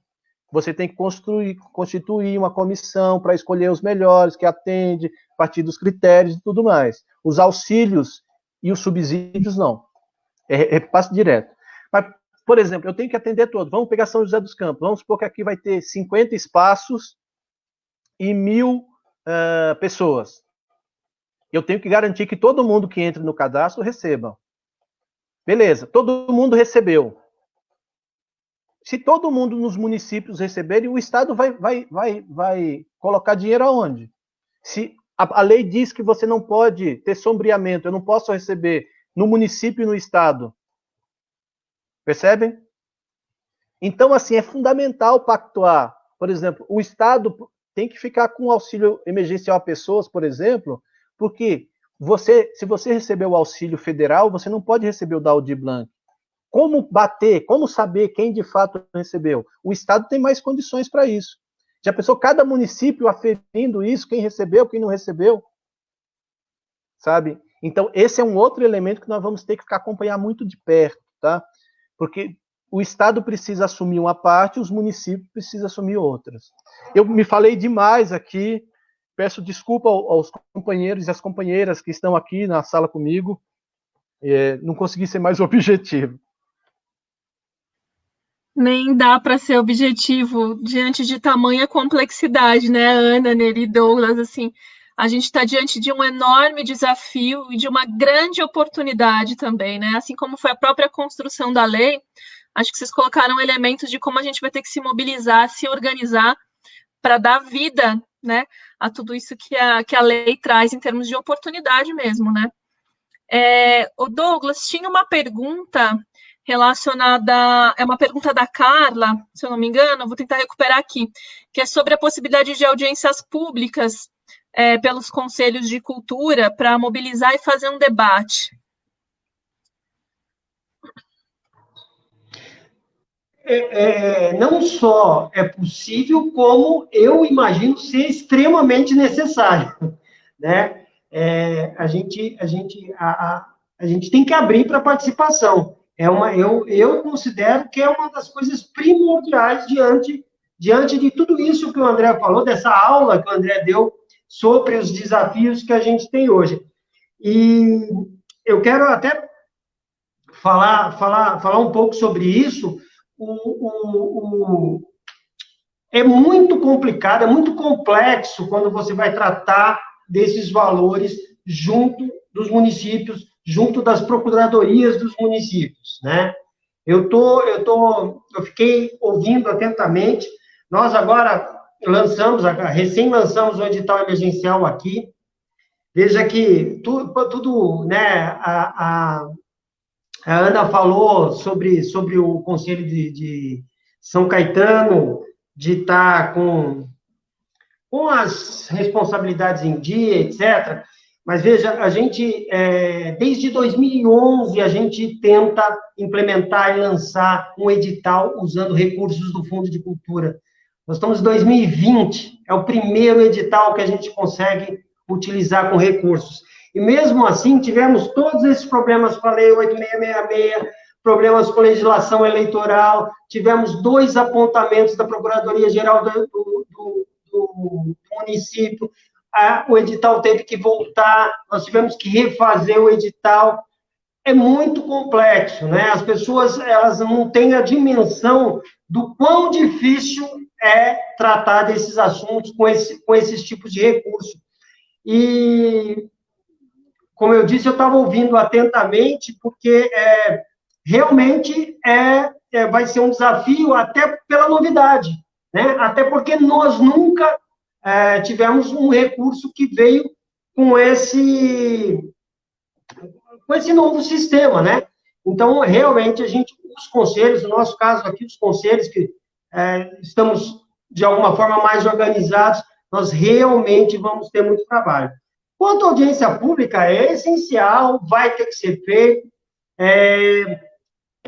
Você tem que constituir uma comissão para escolher os melhores, que atende, a partir dos critérios e tudo mais. Os auxílios e os subsídios, não. É passo direto. Mas, por exemplo, eu tenho que atender todos. Vamos pegar São José dos Campos. Vamos supor que aqui vai ter 50 espaços e 1.000 pessoas. Eu tenho que garantir que todo mundo que entre no cadastro receba. Beleza, todo mundo recebeu. Se todo mundo nos municípios receberem, o Estado vai colocar dinheiro aonde? Se a lei diz que você não pode ter sombreamento, eu não posso receber no município e no Estado. Percebem? Então, assim, é fundamental pactuar. Por exemplo, o Estado tem que ficar com auxílio emergencial a pessoas, por exemplo, porque se você receber o auxílio federal, você não pode receber o da Aldir Blanc. Como bater, como saber quem de fato recebeu? O Estado tem mais condições para isso. Já pensou cada município aferindo isso, quem recebeu, quem não recebeu? Sabe? Então, esse é um outro elemento que nós vamos ter que ficar acompanhar muito de perto, tá? Porque o Estado precisa assumir uma parte, os municípios precisam assumir outras. Eu me falei demais aqui, peço desculpa aos companheiros e às companheiras que estão aqui na sala comigo, não consegui ser mais objetivo. Nem dá para ser objetivo diante de tamanha complexidade, né, Ana, Neri, Douglas, assim, a gente está diante de um enorme desafio e de uma grande oportunidade também, né, assim como foi a própria construção da lei, acho que vocês colocaram elementos de como a gente vai ter que se mobilizar, se organizar para dar vida, né, a tudo isso que a lei traz em termos de oportunidade mesmo, né. O Douglas, tinha uma pergunta relacionada, é uma pergunta da Carla, se eu não me engano, eu vou tentar recuperar aqui, que é sobre a possibilidade de audiências públicas pelos conselhos de cultura para mobilizar e fazer um debate. Não só é possível, como eu imagino ser extremamente necessário, né? A gente tem que abrir para participação. Eu considero que é uma das coisas primordiais diante de tudo isso que o André falou, dessa aula que o André deu sobre os desafios que a gente tem hoje. E eu quero até falar um pouco sobre isso. É muito complicado, é muito complexo quando você vai tratar desses valores junto dos municípios, junto das procuradorias dos municípios, né? Eu fiquei ouvindo atentamente. Nós agora recém lançamos o edital emergencial aqui. Veja que tudo, né? A Ana falou sobre o Conselho de São Caetano, de estar com as responsabilidades em dia, etc. Mas, veja, a gente, desde 2011, a gente tenta implementar e lançar um edital usando recursos do Fundo de Cultura. Nós estamos em 2020, é o primeiro edital que a gente consegue utilizar com recursos. E, mesmo assim, tivemos todos esses problemas com a Lei 8666, problemas com legislação eleitoral, tivemos 2 apontamentos da Procuradoria-Geral do município, o edital teve que voltar, nós tivemos que refazer o edital. É muito complexo, né? As pessoas, elas não têm a dimensão do quão difícil é tratar desses assuntos com esses tipos de recurso. E, como eu disse, eu estava ouvindo atentamente, porque realmente vai ser um desafio até pela novidade, né? Até porque nós nunca tivemos um recurso que veio com esse novo sistema, né? Então, realmente, os conselhos, no nosso caso aqui, os conselhos que estamos de alguma forma, mais organizados, nós realmente vamos ter muito trabalho. Quanto à audiência pública, é essencial, vai ter que ser feito.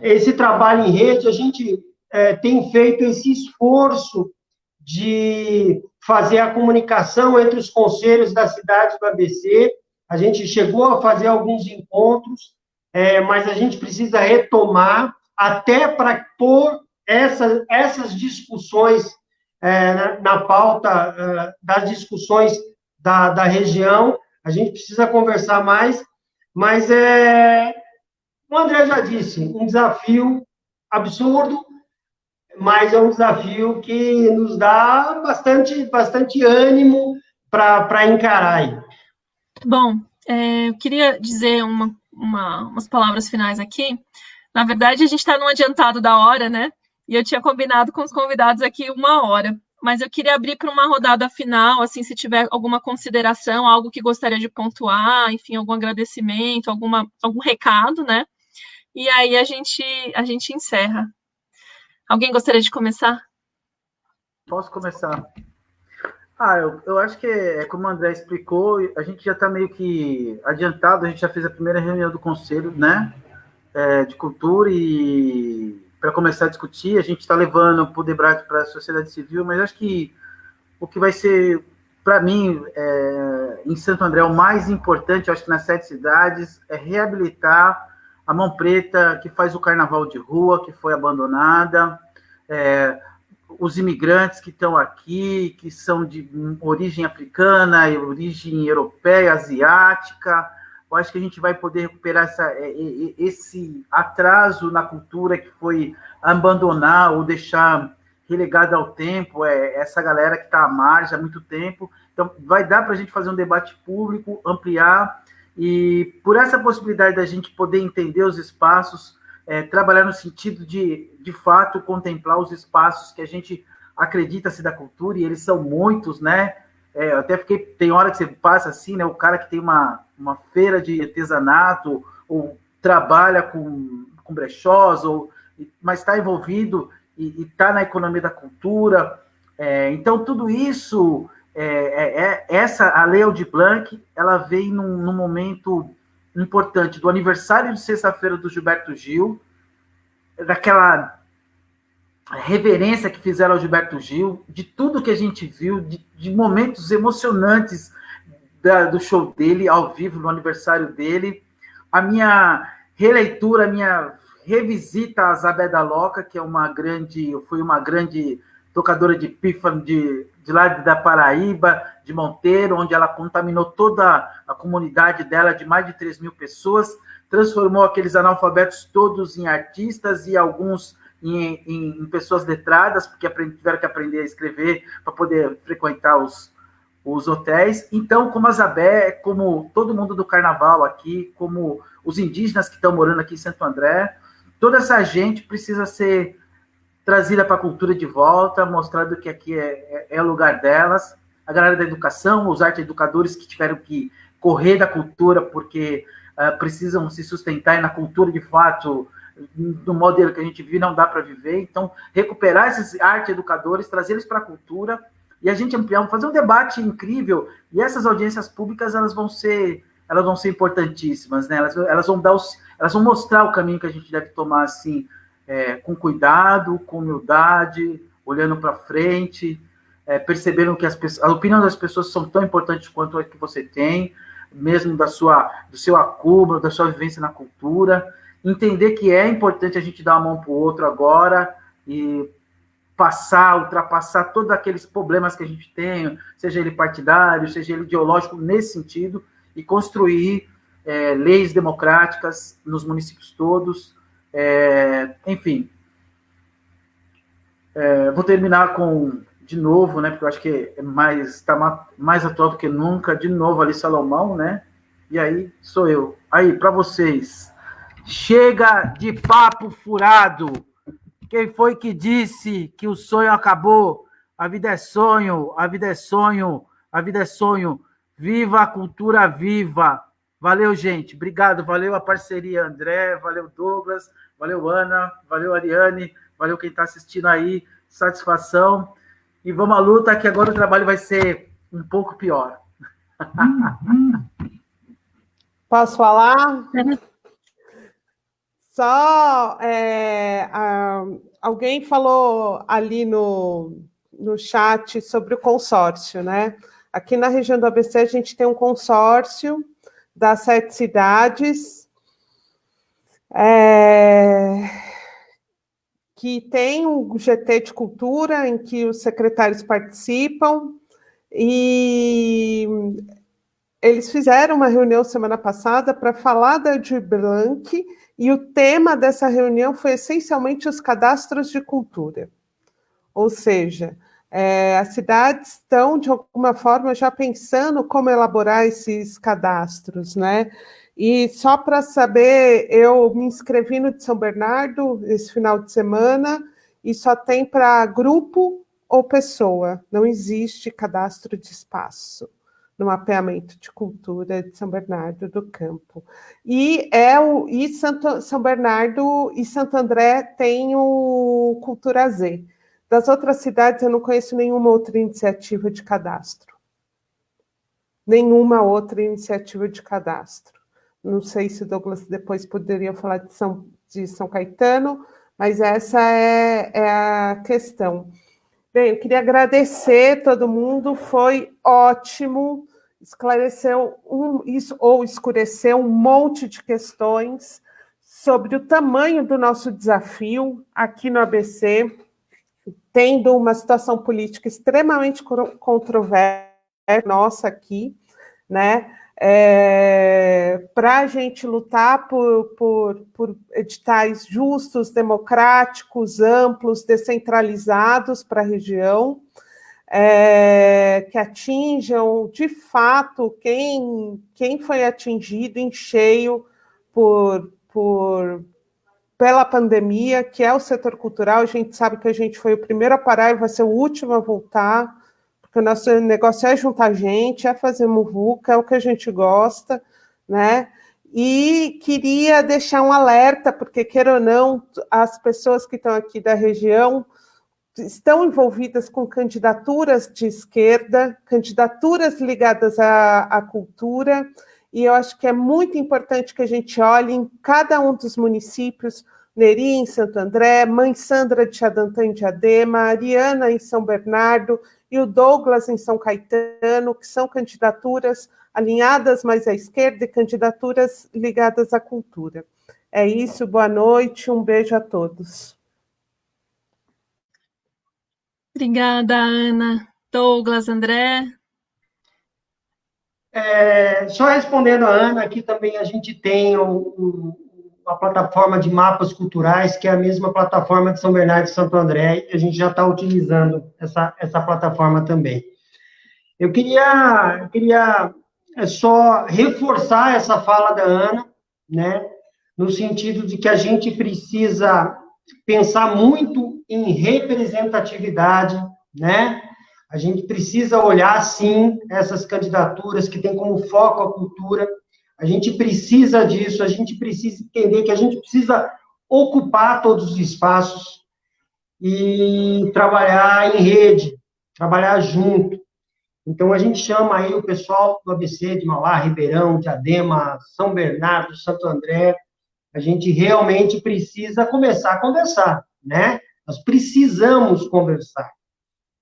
Esse trabalho em rede, a gente tem feito esse esforço de fazer a comunicação entre os conselhos das cidades do ABC. A gente chegou a fazer alguns encontros, mas a gente precisa retomar, até para pôr essas discussões na pauta das discussões da região. A gente precisa conversar mais, mas o André já disse, um desafio absurdo, mas é um desafio que nos dá bastante ânimo para encarar aí. Bom, eu queria dizer umas palavras finais aqui. Na verdade, a gente está num adiantado da hora, né? E eu tinha combinado com os convidados aqui 1 hora. Mas eu queria abrir para uma rodada final, assim, se tiver alguma consideração, algo que gostaria de pontuar, enfim, algum agradecimento, algum recado, né? E aí a gente encerra. Alguém gostaria de começar? Posso começar? Eu acho que, como o André explicou, a gente já está meio que adiantado, a gente já fez a primeira reunião do Conselho, né, de Cultura, e para começar a discutir, a gente está levando para o debate para a sociedade civil, mas acho que o que vai ser, para mim, em Santo André, o mais importante, acho que nas 7 cidades, é reabilitar a Mão Preta, que faz o carnaval de rua, que foi abandonada, os imigrantes que estão aqui, que são de origem africana, origem europeia, asiática. Eu acho que a gente vai poder recuperar esse atraso na cultura que foi abandonar ou deixar relegada ao tempo, essa galera que está à margem há muito tempo. Então, vai dar para a gente fazer um debate público, ampliar, e por essa possibilidade da gente poder entender os espaços, trabalhar no sentido de fato, contemplar os espaços que a gente acredita ser da cultura, e eles são muitos, né? Eu até tem hora que você passa assim, né? O cara que tem uma feira de artesanato, ou trabalha com brechós, mas está envolvido e está na economia da cultura. Então, tudo isso, a Lei Aldir Blanc, ela vem num momento importante do aniversário de sexta-feira do Gilberto Gil, daquela reverência que fizeram ao Gilberto Gil, de tudo que a gente viu, de momentos emocionantes do show dele, ao vivo, no aniversário dele. A minha releitura, a minha revisita a Zabé da Loca, que foi uma grande tocadora de pífano de lá da Paraíba, de Monteiro, onde ela contaminou toda a comunidade dela, de mais de 3.000 pessoas, transformou aqueles analfabetos todos em artistas e alguns em pessoas letradas, porque tiveram que aprender a escrever para poder frequentar os hotéis. Então, como a Zabé, como todo mundo do carnaval aqui, como os indígenas que estão morando aqui em Santo André, toda essa gente precisa ser trazida para a cultura de volta, mostrando que aqui é o lugar delas. A galera da educação, os arte-educadores que tiveram que correr da cultura porque precisam se sustentar, e na cultura, de fato, no modelo que a gente vive, não dá para viver. Então, recuperar esses arte-educadores, trazer eles para a cultura, e a gente ampliar, fazer um debate incrível, e essas audiências públicas, elas vão ser importantíssimas, né? Elas vão mostrar o caminho que a gente deve tomar, assim, com cuidado, com humildade, olhando para frente, percebendo que a opinião das pessoas são tão importantes quanto a que você tem, mesmo do seu acúmulo, da sua vivência na cultura, entender que é importante a gente dar a mão para o outro agora e ultrapassar todos aqueles problemas que a gente tem, seja ele partidário, seja ele ideológico, nesse sentido, e construir leis democráticas nos municípios todos. Enfim, vou terminar de novo, né, porque eu acho que está mais atual do que nunca, de novo ali Salomão, né, e aí sou eu. Aí, para vocês, chega de papo furado. Quem foi que disse que o sonho acabou? A vida é sonho, a vida é sonho, a vida é sonho. Viva a cultura viva. Valeu, gente. Obrigado. Valeu a parceria, André. Valeu, Douglas. Valeu, Ana. Valeu, Ariane. Valeu quem está assistindo aí. Satisfação. E vamos à luta, que agora o trabalho vai ser um pouco pior. Posso falar? Uhum. Só alguém falou ali no chat sobre o consórcio, né? Aqui na região do ABC a gente tem um consórcio das 7 cidades, que tem um GT de cultura em que os secretários participam, e eles fizeram uma reunião semana passada para falar da Aldir Blanc, e o tema dessa reunião foi essencialmente os cadastros de cultura. Ou seja, as cidades estão, de alguma forma, já pensando como elaborar esses cadastros, né? E só para saber, eu me inscrevi no de São Bernardo esse final de semana, e só tem para grupo ou pessoa, não existe cadastro de espaço no mapeamento de cultura de São Bernardo do Campo. E São Bernardo e Santo André tem o Cultura Z. Das outras cidades, eu não conheço nenhuma outra iniciativa de cadastro. Nenhuma outra iniciativa de cadastro. Não sei se o Douglas depois poderia falar de São Caetano, mas essa é a questão. Bem, eu queria agradecer todo mundo, foi ótimo, esclareceu escureceu um monte de questões sobre o tamanho do nosso desafio aqui no ABC, tendo uma situação política extremamente controversa, nossa aqui, né? Para a gente lutar por editais justos, democráticos, amplos, descentralizados para a região, que atinjam, de fato, quem foi atingido em cheio pela pandemia, que é o setor cultural. A gente sabe que a gente foi o primeiro a parar e vai ser o último a voltar, porque o nosso negócio é juntar gente, é fazer muvuca, é o que a gente gosta, né? E queria deixar um alerta, porque, queira ou não, as pessoas que estão aqui da região estão envolvidas com candidaturas de esquerda, candidaturas ligadas à cultura, e eu acho que é muito importante que a gente olhe em cada um dos municípios, Neri, em Santo André, Mãe Sandra de Xadantã, em Diadema, Ariana, em São Bernardo, e o Douglas, em São Caetano, que são candidaturas alinhadas mais à esquerda e candidaturas ligadas à cultura. É isso, boa noite, um beijo a todos. Obrigada, Ana. Douglas, André. Só respondendo a Ana, aqui também a gente tem a plataforma de mapas culturais, que é a mesma plataforma de São Bernardo e Santo André, e a gente já está utilizando essa plataforma também. Eu queria só reforçar essa fala da Ana, né, no sentido de que a gente precisa pensar muito em representatividade, né? A gente precisa olhar, sim, essas candidaturas que têm como foco a cultura. A gente precisa disso, a gente precisa entender que a gente precisa ocupar todos os espaços e trabalhar em rede, trabalhar junto. Então, a gente chama aí o pessoal do ABC, de Mauá, Ribeirão, Diadema, São Bernardo, Santo André. A gente realmente precisa começar a conversar, né? Nós precisamos conversar.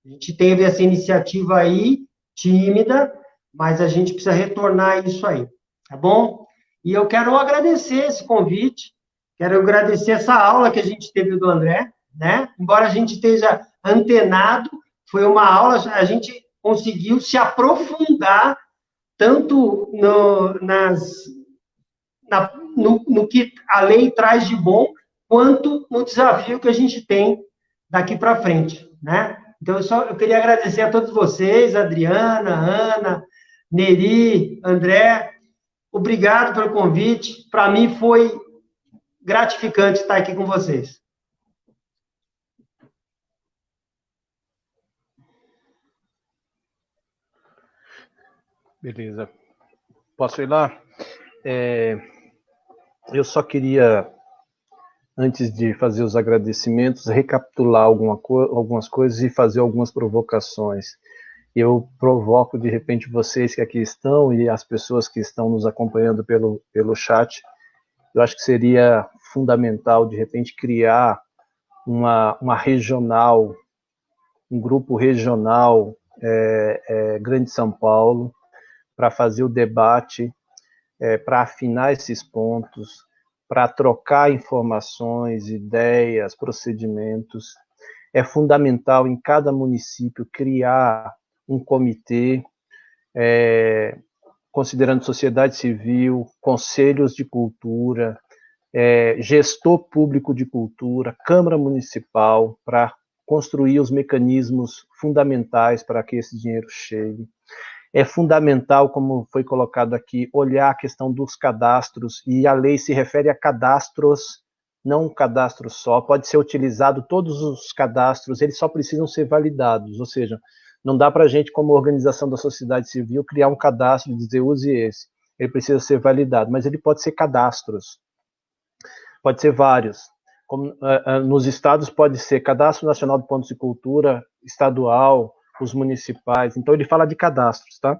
A gente teve essa iniciativa aí, tímida, mas a gente precisa retornar isso aí, tá bom? E eu quero agradecer esse convite, quero agradecer essa aula que a gente teve do André, né? Embora a gente esteja antenado, foi uma aula, a gente conseguiu se aprofundar tanto no que a lei traz de bom, quanto no desafio que a gente tem daqui para frente, né? Então, eu queria agradecer a todos vocês, Adriana, Ana, Neri, André, obrigado pelo convite, para mim foi gratificante estar aqui com vocês. Beleza. Posso ir lá? Eu só queria antes de fazer os agradecimentos, recapitular algumas coisas e fazer algumas provocações. Eu provoco, de repente, vocês que aqui estão e as pessoas que estão nos acompanhando pelo chat. Eu acho que seria fundamental, de repente, criar uma regional, um grupo regional Grande São Paulo, para fazer o debate, para afinar esses pontos, para trocar informações, ideias, procedimentos. É fundamental em cada município criar um comitê, considerando sociedade civil, conselhos de cultura, gestor público de cultura, Câmara Municipal, para construir os mecanismos fundamentais para que esse dinheiro chegue. É fundamental, como foi colocado aqui, olhar a questão dos cadastros, e a lei se refere a cadastros, não um cadastro só, pode ser utilizado todos os cadastros, eles só precisam ser validados, ou seja, não dá para a gente, como organização da sociedade civil, criar um cadastro e dizer use esse, ele precisa ser validado, mas ele pode ser cadastros, pode ser vários, como, nos estados pode ser Cadastro Nacional de Pontos de Cultura, estadual, os municipais, então ele fala de cadastros, tá?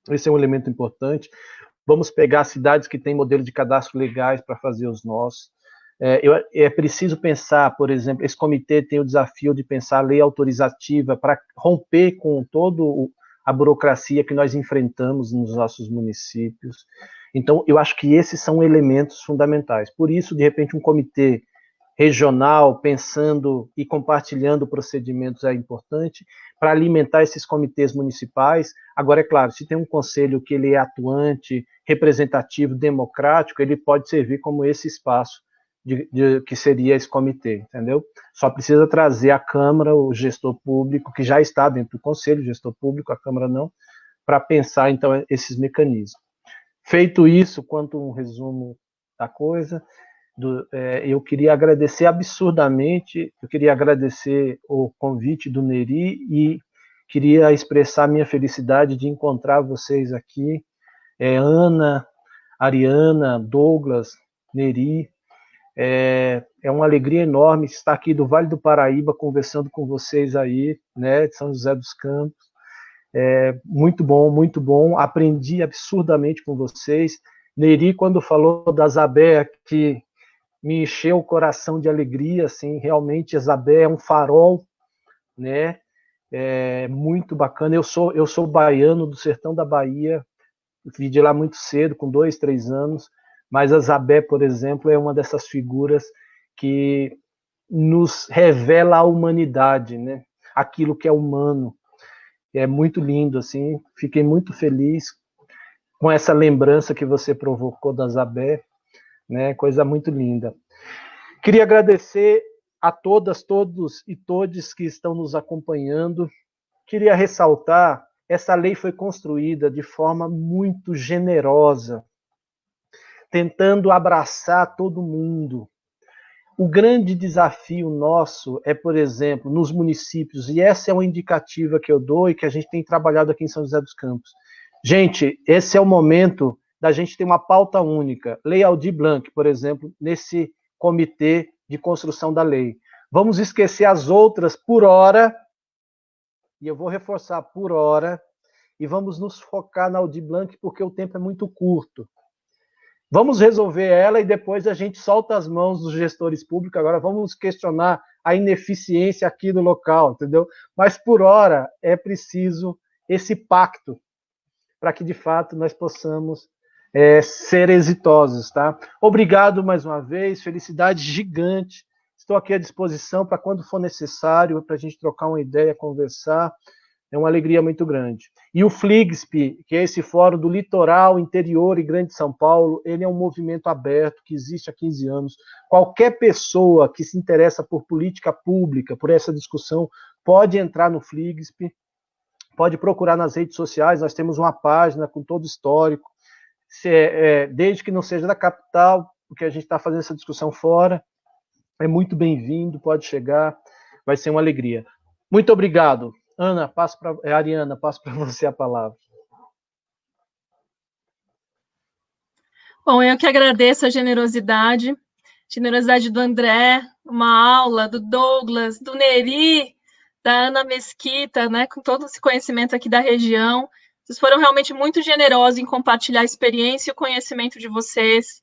Esse é um elemento importante. Vamos pegar cidades que têm modelo de cadastro legais para fazer os nossos. É preciso pensar, por exemplo, esse comitê tem o desafio de pensar a lei autorizativa para romper com toda a burocracia que nós enfrentamos nos nossos municípios. Então, eu acho que esses são elementos fundamentais. Por isso, de repente, um comitê regional, pensando e compartilhando procedimentos é importante, para alimentar esses comitês municipais. Agora, é claro, se tem um conselho que ele é atuante, representativo, democrático, ele pode servir como esse espaço que seria esse comitê, entendeu? Só precisa trazer a Câmara, o gestor público, que já está dentro do conselho, o gestor público, a Câmara não, para pensar, então, esses mecanismos. Feito isso, quanto um resumo da coisa, eu queria agradecer absurdamente, eu queria agradecer o convite do Neri e queria expressar minha felicidade de encontrar vocês aqui, Ana, Ariana, Douglas, Neri. É uma alegria enorme estar aqui do Vale do Paraíba conversando com vocês aí, né, de São José dos Campos. Muito bom, aprendi absurdamente com vocês. Neri, quando falou da Zabé, que me encheu o coração de alegria, assim, realmente a Zabé é um farol, né, muito bacana. Eu sou baiano do sertão da Bahia, vim de lá muito cedo, com 2, 3 anos, mas a Zabé, por exemplo, é uma dessas figuras que nos revela a humanidade, né, aquilo que é humano. É muito lindo, assim, fiquei muito feliz com essa lembrança que você provocou da Zabé, né, coisa muito linda. Queria agradecer a todas, todos e todes que estão nos acompanhando. Queria ressaltar, essa lei foi construída de forma muito generosa, tentando abraçar todo mundo. O grande desafio nosso é, por exemplo, nos municípios, e essa é uma indicativa que eu dou e que a gente tem trabalhado aqui em São José dos Campos. Gente, esse é o momento da gente ter uma pauta única. Lei Aldir Blanc, por exemplo, nesse comitê de construção da lei. Vamos esquecer as outras por hora, e eu vou reforçar por hora, e vamos nos focar na Aldir Blanc, porque o tempo é muito curto. Vamos resolver ela e depois a gente solta as mãos dos gestores públicos. Agora vamos questionar a ineficiência aqui do local, entendeu? Mas por hora é preciso esse pacto para que de fato nós possamos ser exitosos, tá? Obrigado mais uma vez, felicidade gigante. Estou aqui à disposição para quando for necessário, para a gente trocar uma ideia, conversar. É uma alegria muito grande. E o FLIGSP, que é esse fórum do litoral, interior e Grande São Paulo, ele é um movimento aberto que existe há 15 anos. Qualquer pessoa que se interessa por política pública, por essa discussão, pode entrar no FLIGSP, pode procurar nas redes sociais, nós temos uma página com todo o histórico, desde que não seja da capital, porque a gente está fazendo essa discussão fora, é muito bem-vindo, pode chegar, vai ser uma alegria. Muito obrigado. Ana, Ariana, passo para você a palavra. Bom, eu que agradeço a generosidade. generosidade do André, uma aula do Douglas, do Neri, da Ana Mesquita, né, com todo esse conhecimento aqui da região. Vocês foram realmente muito generosos em compartilhar a experiência e o conhecimento de vocês.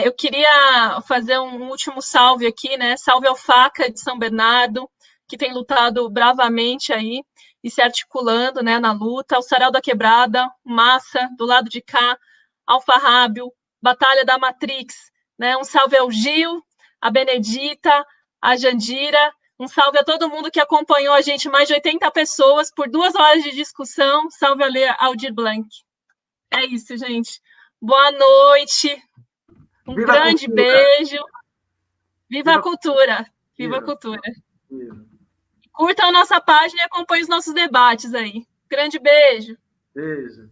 Eu queria fazer um último salve aqui, né? Salve ao Faca de São Bernardo, que tem lutado bravamente aí e se articulando, né, na luta. O Sarau da Quebrada, Massa, do lado de cá, Alfarrábio, Batalha da Matrix, né? Um salve ao Gil, a Benedita, a Jandira. Um salve a todo mundo que acompanhou a gente, mais de 80 pessoas, por 2 horas de discussão. Salve ao Aldir Blanc. É isso, gente. Boa noite. Um Viva grande beijo. Viva a cultura. Viva a cultura. Curtam a nossa página e acompanhem os nossos debates aí. Grande beijo. Beijo.